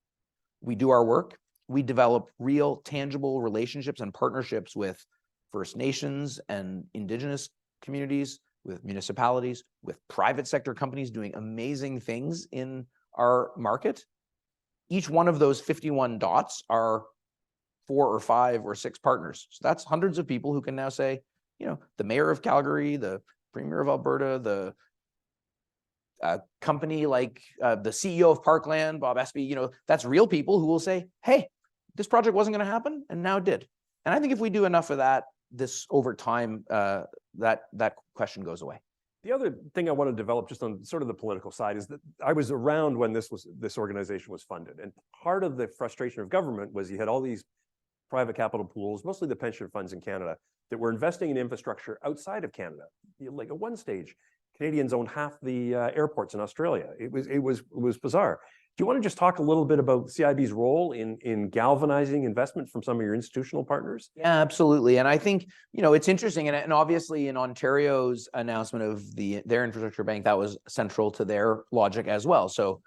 Speaker 2: We do our work. We develop real, tangible relationships and partnerships with First Nations and Indigenous communities, with municipalities, with private sector companies doing amazing things in our market. Each one of those 51 dots are 4 or 5 or 6 partners. So that's hundreds of people who can now say, the mayor of Calgary, the premier of Alberta, the company like the CEO of Parkland, Bob Espy, that's real people who will say, hey, this project wasn't going to happen, and now it did. And I think if we do enough of that, this over time, that question goes away.
Speaker 3: The other thing I want to develop just on sort of the political side is that I was around when this organization was funded. And part of the frustration of government was you had all these private capital pools, mostly the pension funds in Canada, that were investing in infrastructure outside of Canada. Like at one stage, Canadians owned half the airports in Australia. It was bizarre. Do you want to just talk a little bit about CIB's role in galvanizing investment from some of your institutional partners?
Speaker 2: Yeah, absolutely. And I think, it's interesting. And obviously in Ontario's announcement of their infrastructure bank, that was central to their logic as well. So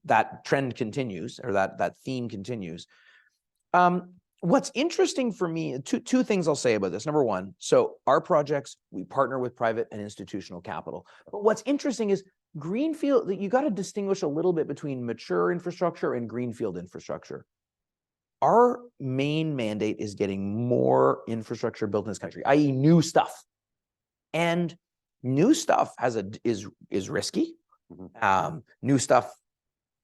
Speaker 2: that trend continues, or that theme continues. What's interesting for me, two things I'll say about this. Number one, so our projects, we partner with private and institutional capital. But what's interesting is greenfield, you got to distinguish a little bit between mature infrastructure and greenfield infrastructure. Our main mandate is getting more infrastructure built in this country, i.e. new stuff. And new stuff is risky. New stuff,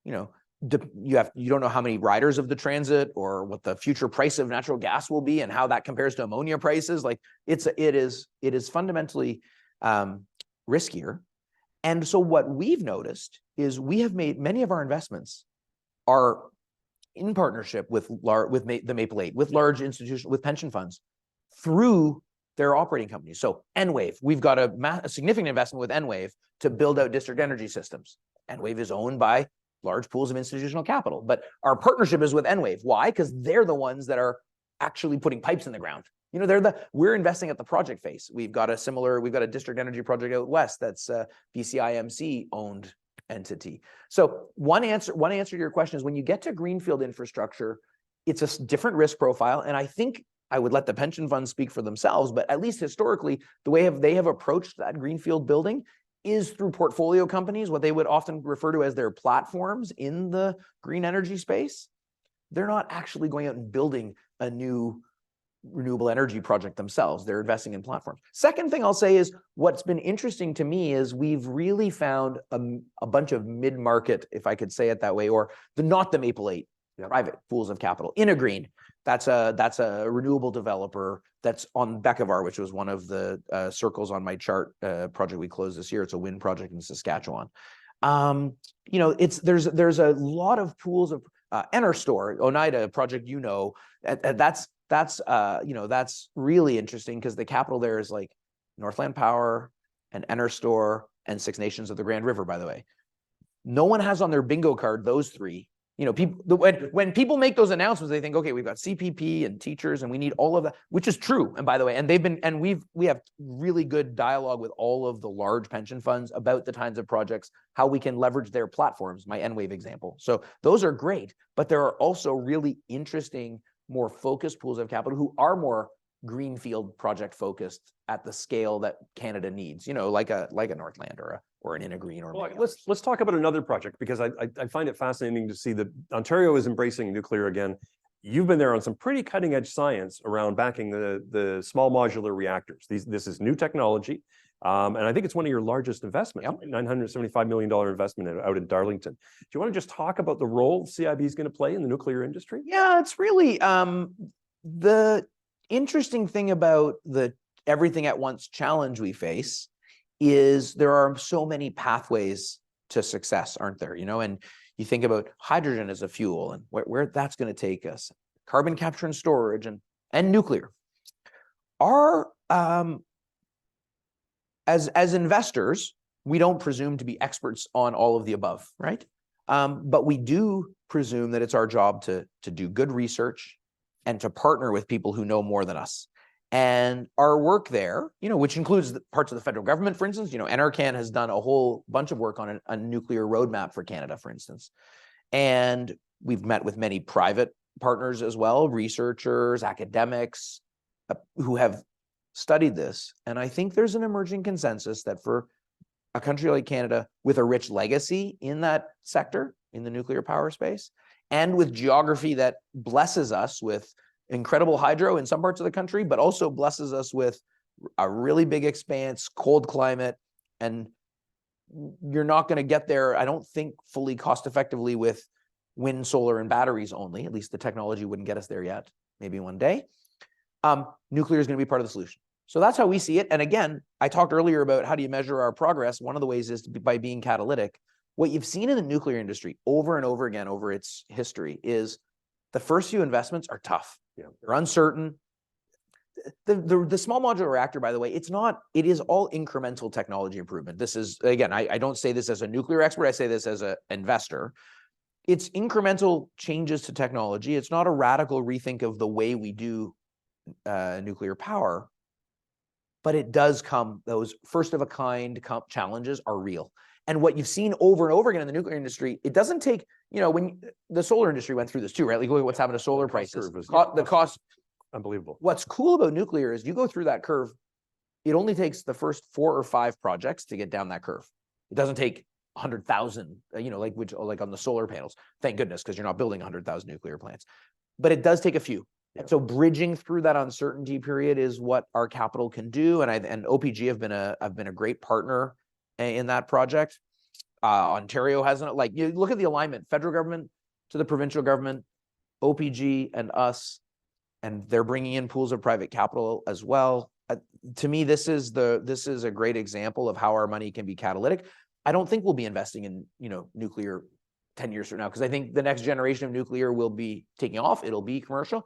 Speaker 2: you know, you don't know how many riders of the transit or what the future price of natural gas will be and how that compares to ammonia prices. Like it is fundamentally riskier. And so what we've noticed is we have made many of our investments are in partnership with the Maple 8, with large institutions, with pension funds through their operating companies. So Enwave, we've got a significant investment with Enwave to build out district energy systems. Enwave is owned by large pools of institutional capital, but our partnership is with Enwave. Why? Because they're the ones that are actually putting pipes in the ground. You know, we're investing at the project phase. We've got a district energy project out west that's BCIMC owned entity. So one answer to your question is when you get to greenfield infrastructure, it's a different risk profile. And I think I would let the pension funds speak for themselves, but at least historically, the way they have approached that greenfield building is through portfolio companies, what they would often refer to as their platforms in the green energy space. They're not actually going out and building a new renewable energy project themselves. They're investing in platforms. Second thing I'll say is what's been interesting to me is we've really found a bunch of mid-market, if I could say it that way, or not the Maple 8, private pools of capital. Intergreen, that's a renewable developer that's on Beckevar, which was one of the circles on my chart project we closed this year. It's a wind project in Saskatchewan. You know, there's a lot of pools of Enerstore, Oneida project, you know, that's really interesting because the capital there is like Northland Power and Enerstore and Six Nations of the Grand River, by the way. No one has on their bingo card those three. You know, when people make those announcements, they think, okay, we've got CPP and teachers and we need all of that, which is true. And by the way, and we have really good dialogue with all of the large pension funds about the kinds of projects, how we can leverage their platforms, my Enwave example. So those are great, but there are also really interesting, more focused pools of capital who are more greenfield project focused at the scale that Canada needs, you know, like a Northland or an Intergreen or
Speaker 3: let's talk about another project because I find it fascinating to see that Ontario is embracing nuclear again. You've been there on some pretty cutting edge science around backing the small modular reactors. This is new technology. And I think it's one of your largest investments, $975 million investment out in Darlington. Do you want to just talk about the role CIB is going to play in the nuclear industry?
Speaker 2: Yeah, it's really the interesting thing about the everything at once challenge we face is there are so many pathways to success, aren't there? You know, and you think about hydrogen as a fuel and where that's going to take us, carbon capture and storage and nuclear. Our as investors, we don't presume to be experts on all of the above, right? But we do presume that it's our job to do good research and to partner with people who know more than us. And our work there, you know, which includes parts of the federal government, for instance, you know, NRCan has done a whole bunch of work on a nuclear roadmap for Canada, for instance. And we've met with many private partners as well, researchers, academics who have studied this. And I think there's an emerging consensus that for a country like Canada with a rich legacy in that sector, in the nuclear power space, and with geography that blesses us with incredible hydro in some parts of the country, but also blesses us with a really big expanse, cold climate, and you're not going to get there, I don't think, fully cost effectively with wind, solar, and batteries only. At least the technology wouldn't get us there yet. Maybe one day. Nuclear is going to be part of the solution. So that's how we see it. And again, I talked earlier about how do you measure our progress. One of the ways is by being catalytic. What you've seen in the nuclear industry over and over again over its history is the first few investments are tough.
Speaker 3: Yeah.
Speaker 2: They're uncertain. The small modular reactor, by the way, it is all incremental technology improvement. This is, again, I don't say this as a nuclear expert, I say this as an investor. It's incremental changes to technology. It's not a radical rethink of the way we do nuclear power, but it does come, those first of a kind challenges are real. And what you've seen over and over again in the nuclear industry, it doesn't take, you know, when the solar industry went through this too, right? Like look at what's happened to solar prices. The cost,
Speaker 3: unbelievable.
Speaker 2: What's cool about nuclear is you go through that curve, it only takes the first 4 or 5 projects to get down that curve. It doesn't take 100,000, you know, like on the solar panels. Thank goodness, because you're not building 100,000 nuclear plants. But it does take a few. And so bridging through that uncertainty period is what our capital can do. And OPG have been a great partner in that project. Ontario hasn't, like, you look at the alignment, federal government to the provincial government, OPG and us, and they're bringing in pools of private capital as well. To me, this is a great example of how our money can be catalytic. I don't think we'll be investing in, nuclear 10 years from now, because I think the next generation of nuclear will be taking off. It'll be commercial.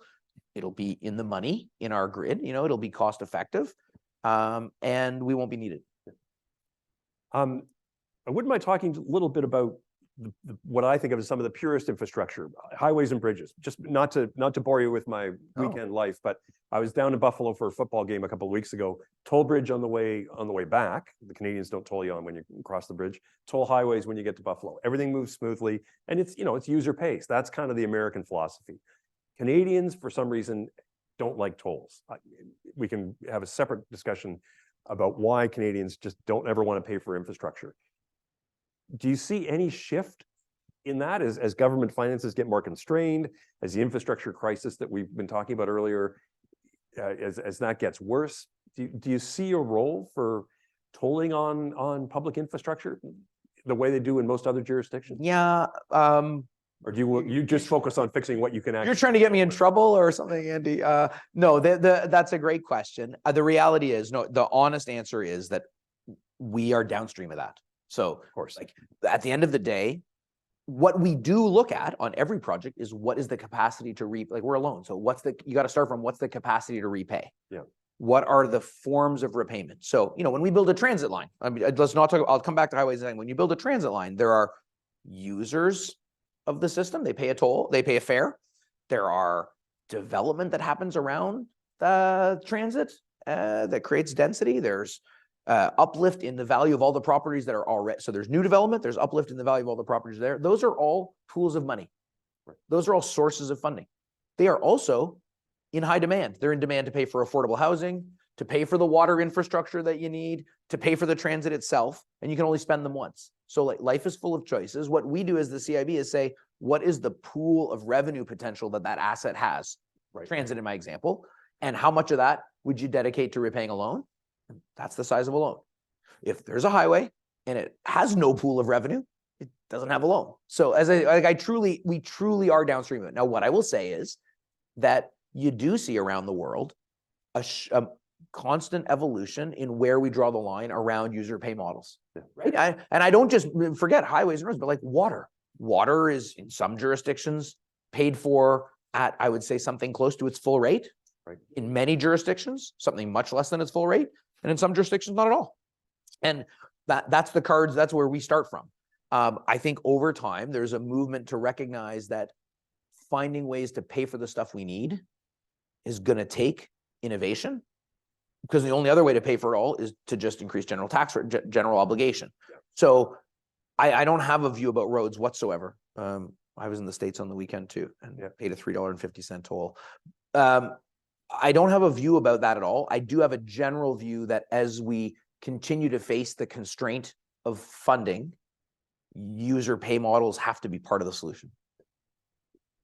Speaker 2: It'll be in the money in our grid. It'll be cost effective, and we won't be needed.
Speaker 3: I wouldn't mind talking a little bit about what I think of as some of the purest infrastructure, highways and bridges. Just not to bore you with my weekend life, but I was down in Buffalo for a football game a couple of weeks ago. Toll bridge on the way back. The Canadians don't toll you on when you cross the bridge. Toll highways when you get to Buffalo. Everything moves smoothly, and it's user pays. That's kind of the American philosophy. Canadians, for some reason, don't like tolls. We can have a separate discussion about why Canadians just don't ever want to pay for infrastructure. Do you see any shift in that as government finances get more constrained, as the infrastructure crisis that we've been talking about earlier, as that gets worse? Do you see a role for tolling on public infrastructure the way they do in most other jurisdictions?
Speaker 2: Yeah.
Speaker 3: Or do you just focus on fixing what you can actually?
Speaker 2: You're trying to get me in trouble or something, Andy? No, that's a great question. The reality is, no, the honest answer is that we are downstream of that. So,
Speaker 3: of course,
Speaker 2: like, at the end of the day, what we do look at on every project is what is the capacity to repay. Like, we're a loan, so you got to start from what's the capacity to repay?
Speaker 3: Yeah.
Speaker 2: What are the forms of repayment? So, when we build a transit line, I mean, let's not talk. I'll come back to highways. And when you build a transit line, there are users of the system. They pay a toll. They pay a fare. There are development that happens around the transit that creates density. There's uplift in the value of all the properties that are already. So there's new development. There's uplift in the value of all the properties there. Those are all pools of money. Those are all sources of funding. They are also in high demand. They're in demand to pay for affordable housing, to pay for the water infrastructure that you need, to pay for the transit itself, and you can only spend them once. So, like, life is full of choices. What we do as the CIB is say, what is the pool of revenue potential that asset has? Right. Transit in my example. And how much of that would you dedicate to repaying a loan? That's the size of a loan. If there's a highway and it has no pool of revenue, it doesn't have a loan. So we truly are downstream of it. Now, what I will say is that you do see around the world a constant evolution in where we draw the line around user pay models, right? I don't just forget highways and roads, but like water. Water is in some jurisdictions paid for at, I would say, something close to its full rate. Right. In many jurisdictions, something much less than its full rate, and in some jurisdictions, not at all. And that's the cards. That's where we start from. I think over time, there's a movement to recognize that finding ways to pay for the stuff we need is going to take innovation, because the only other way to pay for it all is to just increase general tax rate, general obligation. Yeah. So I don't have a view about roads whatsoever. I was in the States on the weekend too, and paid a $3.50 toll. I don't have a view about that at all. I do have a general view that as we continue to face the constraint of funding, user pay models have to be part of the solution.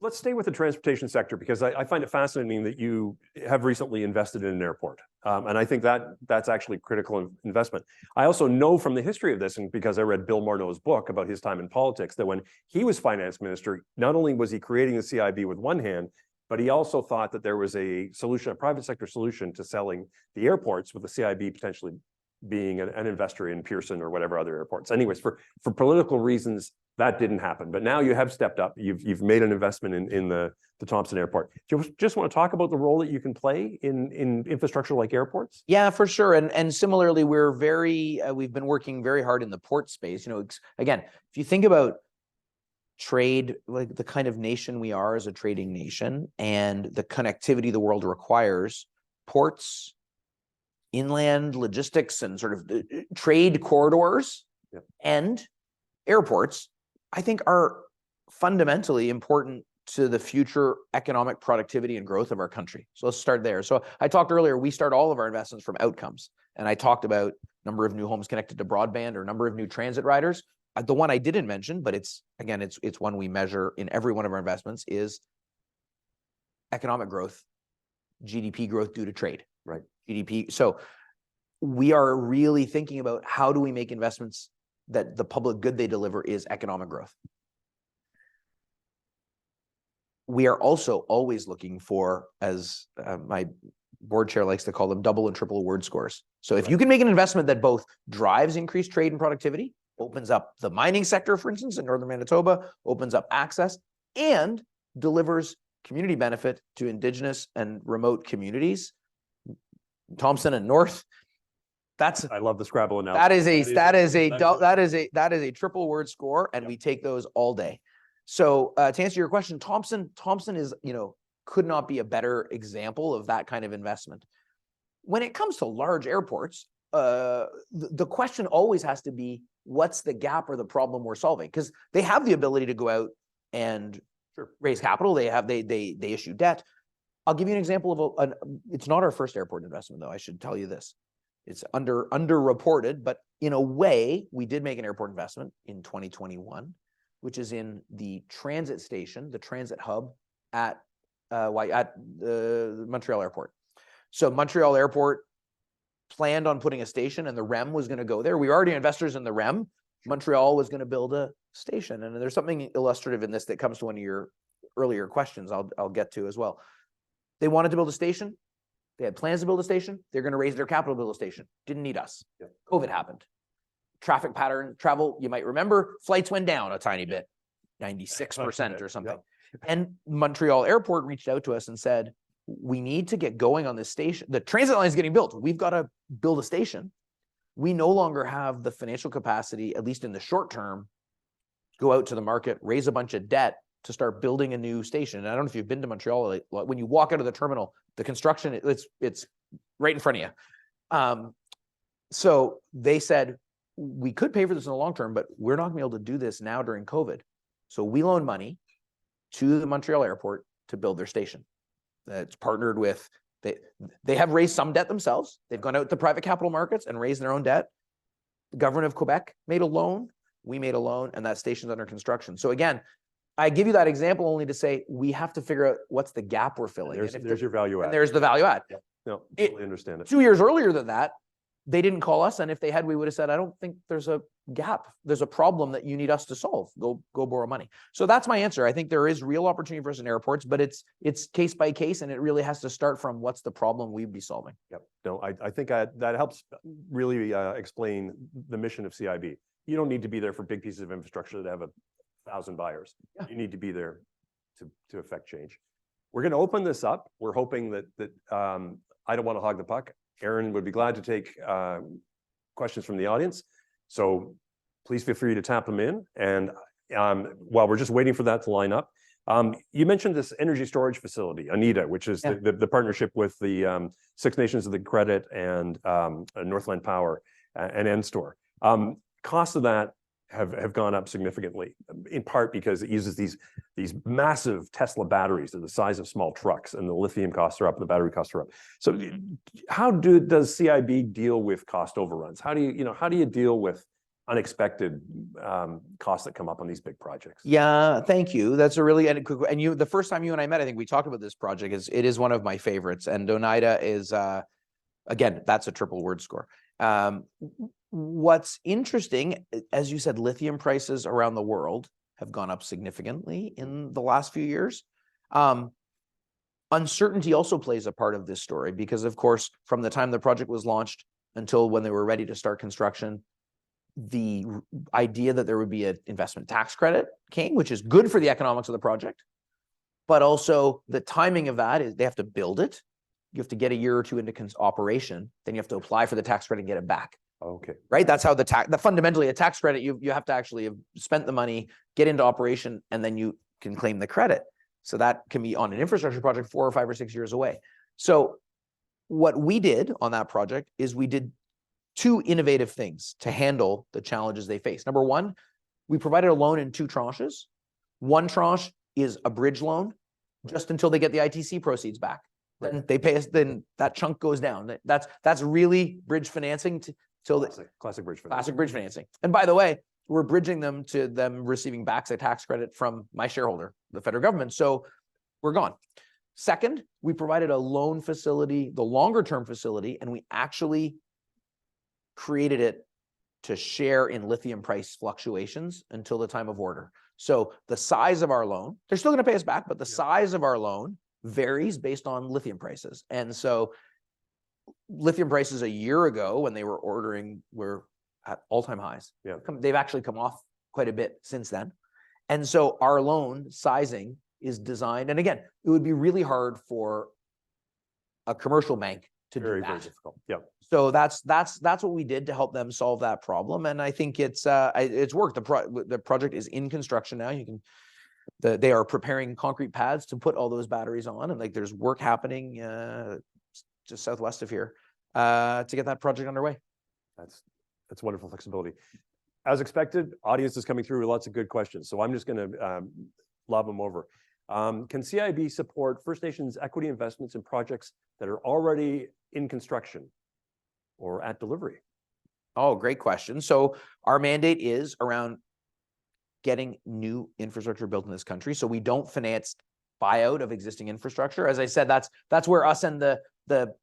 Speaker 3: Let's stay with the transportation sector, because I find it fascinating that you have recently invested in an airport. And I think that's actually critical investment. I also know from the history of this, and because I read Bill Morneau's book about his time in politics, that when he was finance minister, not only was he creating the CIB with one hand, but he also thought that there was a solution, a private sector solution to selling the airports, with the CIB potentially being an investor in Pearson or whatever other airports. Anyways, for political reasons, that didn't happen. But now you have stepped up. You've made an investment in the Thompson Airport. Do you just want to talk about the role that you can play in infrastructure like airports?
Speaker 2: Yeah, for sure. And similarly, we've been working very hard in the port space. Again, if you think about trade, like the kind of nation we are as a trading nation, and the connectivity the world requires, ports, inland logistics, and sort of trade corridors and airports, I think, are fundamentally important to the future economic productivity and growth of our country. So let's start there. So I talked earlier, we start all of our investments from outcomes. And I talked about number of new homes connected to broadband or number of new transit riders. The one I didn't mention, but it's one we measure in every one of our investments, is economic growth, GDP growth due to trade.
Speaker 3: Right.
Speaker 2: GDP. So we are really thinking about how do we make investments that the public good they deliver is economic growth. We are also always looking for, as my board chair likes to call them, double and triple word scores. So if you can make an investment that both drives increased trade and productivity, opens up the mining sector, for instance, in northern Manitoba, opens up access, and delivers community benefit to Indigenous and remote communities, Thompson and North.
Speaker 3: I love the Scrabble analogy.
Speaker 2: That is a triple word score, and we take those all day. So to answer your question, Thompson is, could not be a better example of that kind of investment. When it comes to large airports, the question always has to be, what's the gap or the problem we're solving? Because they have the ability to go out and raise capital. They issue debt. I'll give you an example of it's not our first airport investment, though. I should tell you this. It's underreported, but in a way, we did make an airport investment in 2021, which is in the transit station, the transit hub at the Montreal Airport. So Montreal Airport planned on putting a station, and the REM was going to go there. We were already investors in the REM. Montreal was going to build a station, and there's something illustrative in this that comes to one of your earlier questions. I'll get to as well. They wanted to build a station. They had plans to build a station. They're going to raise their capital to build a station. Didn't need us. Yep. COVID happened. Traffic pattern, travel, you might remember, flights went down a tiny bit, 96% or something. Yep. And Montreal Airport reached out to us and said, we need to get going on this station. The transit line is getting built. We've got to build a station. We no longer have the financial capacity, at least in the short term, go out to the market, raise a bunch of debt to start building a new station. And I don't know if you've been to Montreal. When you walk out of the terminal, the construction, it's right in front of you. So they said, we could pay for this in the long term, but we're not going to be able to do this now during COVID. So we loaned money to the Montreal Airport to build their station. That's partnered with, they have raised some debt themselves. They've gone out to private capital markets and raised their own debt. The government of Quebec made a loan. We made a loan, and that station's under construction. So again, I give you that example only to say we have to figure out what's the gap we're filling.
Speaker 3: There's your value add.
Speaker 2: And there's the value add.
Speaker 3: Yep. No, totally understand it.
Speaker 2: 2 years earlier than that, they didn't call us, and if they had, we would have said, I don't think there's a gap. There's a problem that you need us to solve. Go borrow money. So that's my answer. I think there is real opportunity for us in airports, but it's case by case, and it really has to start from what's the problem we'd be solving.
Speaker 3: Yep. No, I think that helps really explain the mission of CIB. You don't need to be there for big pieces of infrastructure that have 1,000 buyers. Yeah. You need to be there to affect change. We're going to open this up. We're hoping that I don't want to hog the puck. Ehren would be glad to take questions from the audience. So please feel free to tap them in. And while we're just waiting for that to line up, you mentioned this energy storage facility, ANITA, which is the partnership with the Six Nations of the Credit and Northland Power and NSTOR. Costs of that have gone up significantly, in part because it uses these massive Tesla batteries that are the size of small trucks, and the lithium costs are up, and the battery costs are up. So how does CIB deal with cost overruns? How do you deal with unexpected costs that come up on these big projects?
Speaker 2: Yeah, thank you. That's a really, and you, the first time you and I met, I think we talked about this project. It is one of my favorites, and Oneida is again, that's a triple word score. What's interesting, as you said, lithium prices around the world have gone up significantly in the last few years. Uncertainty also plays a part of this story because, of course, from the time the project was launched until when they were ready to start construction, the idea that there would be an investment tax credit came, which is good for the economics of the project, but also the timing of that is they have to build it. You have to get a year or two into operation, then you have to apply for the tax credit and get it back.
Speaker 3: Okay.
Speaker 2: Right. That's how fundamentally a tax credit, you have to actually have spent the money, get into operation, and then you can claim the credit. So that can be on an infrastructure project 4 or 5 or 6 years away. So what we did on that project is we did 2 innovative things to handle the challenges they face. Number one, we provided a loan in 2 tranches. One tranche is a bridge loan just until they get the ITC proceeds back. Right. Then they pay us, then that chunk goes down. That's really bridge financing till
Speaker 3: classic bridge financing.
Speaker 2: Classic bridge financing. And by the way, we're bridging them to them receiving back a tax credit from my shareholder, the federal government. So we're gone. Second, we provided a loan facility, the longer term facility, and we actually created it to share in lithium price fluctuations until the time of order. So the size of our loan, they're still going to pay us back, but the size of our loan varies based on lithium prices. And so lithium prices a year ago when they were ordering were at all-time highs.
Speaker 3: Yeah.
Speaker 2: They've actually come off quite a bit since then. And so our loan sizing is designed, and again, it would be really hard for a commercial bank to do that.
Speaker 3: Very difficult. Yeah.
Speaker 2: So that's what we did to help them solve that problem, and I think it's worked. The project is in construction now. They are preparing concrete pads to put all those batteries on, and like there's work happening just southwest of here to get that project underway.
Speaker 3: That's wonderful flexibility. As expected, audience is coming through with lots of good questions, so I'm just going to lob them over. Can CIB support First Nations equity investments in projects that are already in construction or at delivery?
Speaker 2: Oh, great question. So our mandate is around getting new infrastructure built in this country. So we don't finance buyout of existing infrastructure. As I said, that's where us and the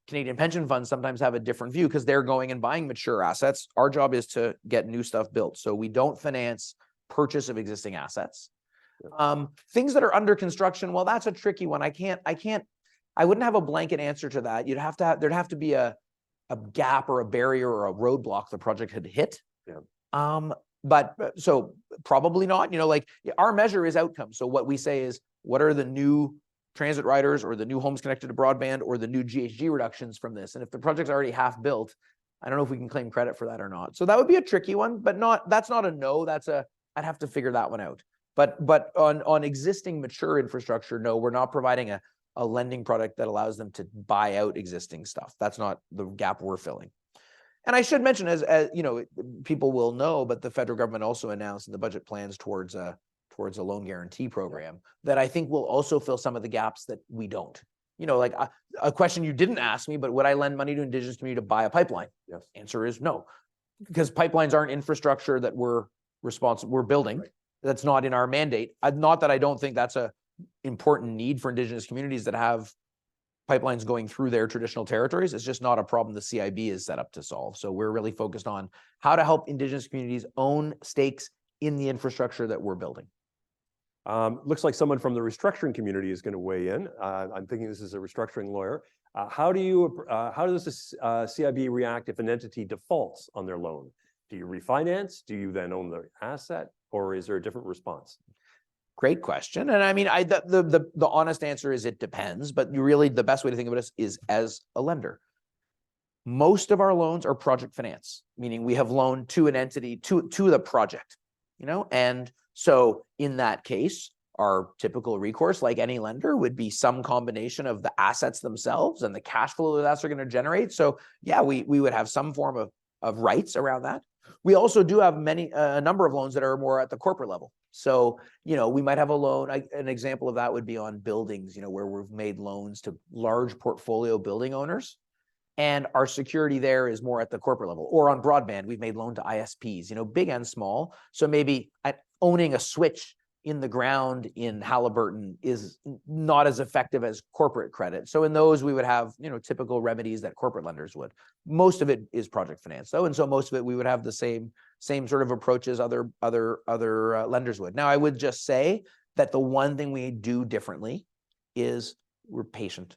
Speaker 2: Canadian pension funds sometimes have a different view because they're going and buying mature assets. Our job is to get new stuff built. So we don't finance purchase of existing assets. Things that are under construction, well, that's a tricky one. I wouldn't have a blanket answer to that. There'd have to be a gap or a barrier or a roadblock the project had hit.
Speaker 3: Yeah.
Speaker 2: But so probably not, like our measure is outcome. So what we say is, what are the new transit riders or the new homes connected to broadband or the new GHG reductions from this? And if the project's already half built, I don't know if we can claim credit for that or not. So that would be a tricky one, but that's not a no. I'd have to figure that one out. But on existing mature infrastructure, no, we're not providing a lending product that allows them to buy out existing stuff. That's not the gap we're filling. And I should mention, as people will know, but the federal government also announced in the budget plans towards a loan guarantee program that I think will also fill some of the gaps that we don't. Like a question you didn't ask me, but would I lend money to Indigenous community to buy a pipeline?
Speaker 3: Yes.
Speaker 2: Answer is no, because pipelines aren't infrastructure that we're building. Right. That's not in our mandate. Not that I don't think that's a important need for Indigenous communities that have pipelines going through their traditional territories. It's just not a problem the CIB is set up to solve. So we're really focused on how to help Indigenous communities own stakes in the infrastructure that we're building.
Speaker 3: Looks like someone from the restructuring community is going to weigh in. I'm thinking this is a restructuring lawyer. How does the CIB react if an entity defaults on their loan? Do you refinance? Do you then own the asset, or is there a different response?
Speaker 2: Great question. And I mean, the honest answer is it depends, but really the best way to think of it is as a lender. Most of our loans are project finance, meaning we have loaned to an entity, to the project, and so in that case, our typical recourse, like any lender, would be some combination of the assets themselves and the cash flow that that's going to generate. So yeah, we would have some form of rights around that. We also do have a number of loans that are more at the corporate level. So, we might have a loan. An example of that would be on buildings, where we've made loans to large portfolio building owners. And our security there is more at the corporate level. Or on broadband, we've made loan to ISPs, big and small. So maybe owning a switch in the ground in Halliburton is not as effective as corporate credit. So in those, we would have, typical remedies that corporate lenders would. Most of it is project finance, though. And so most of it, we would have the same sort of approaches other lenders would. Now, I would just say that the one thing we do differently is we're patient.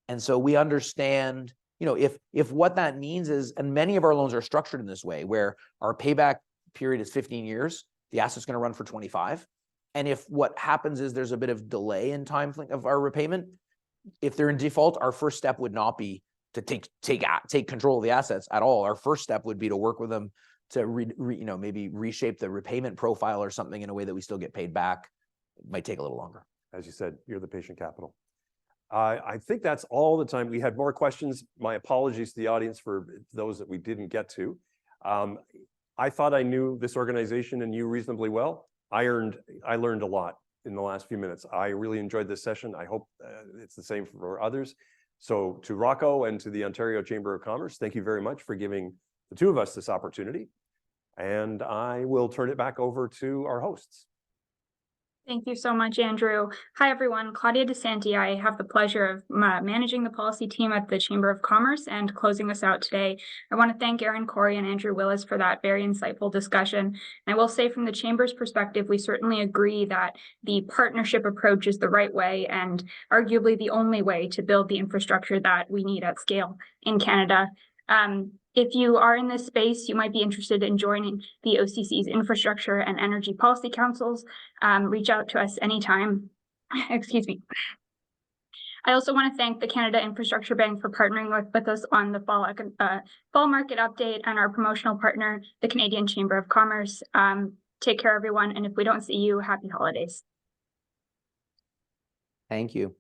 Speaker 2: And so we understand, if what that means is, and many of our loans are structured in this way, where our payback period is 15 years, the asset's going to run for 25. And if what happens is there's a bit of delay in time of our repayment, if they're in default, our first step would not be to take control of the assets at all. Our first step would be to work with them to maybe reshape the repayment profile or something in a way that we still get paid back. It might take a little longer. As you said, you're the patient capital. I think that's all the time. We had more questions. My apologies to the audience for those that we didn't get to. I thought I knew this organization and you reasonably well. I learned a lot in the last few minutes. I really enjoyed this session. I hope it's the same for others. So to Rocco and to the Ontario Chamber of Commerce, thank you very much for giving the two of us this opportunity. And I will turn it back over to our hosts.
Speaker 4: Thank you so much, Andrew. Hi, everyone. Claudia DeSanti. I have the pleasure of managing the policy team at the Chamber of Commerce and closing us out today. I want to thank Ehren Cory and Andrew Willis for that very insightful discussion. And I will say from the Chamber's perspective, we certainly agree that the partnership approach is the right way and arguably the only way to build the infrastructure that we need at scale in Canada. If you are in this space, you might be interested in joining the OCC's Infrastructure and Energy Policy Councils. Reach out to us anytime. Excuse me. I also want to thank the Canada Infrastructure Bank for partnering with us on the fall market update and our promotional partner, the Canadian Chamber of Commerce. Take care, everyone. And if we don't see you, happy holidays.
Speaker 2: Thank you.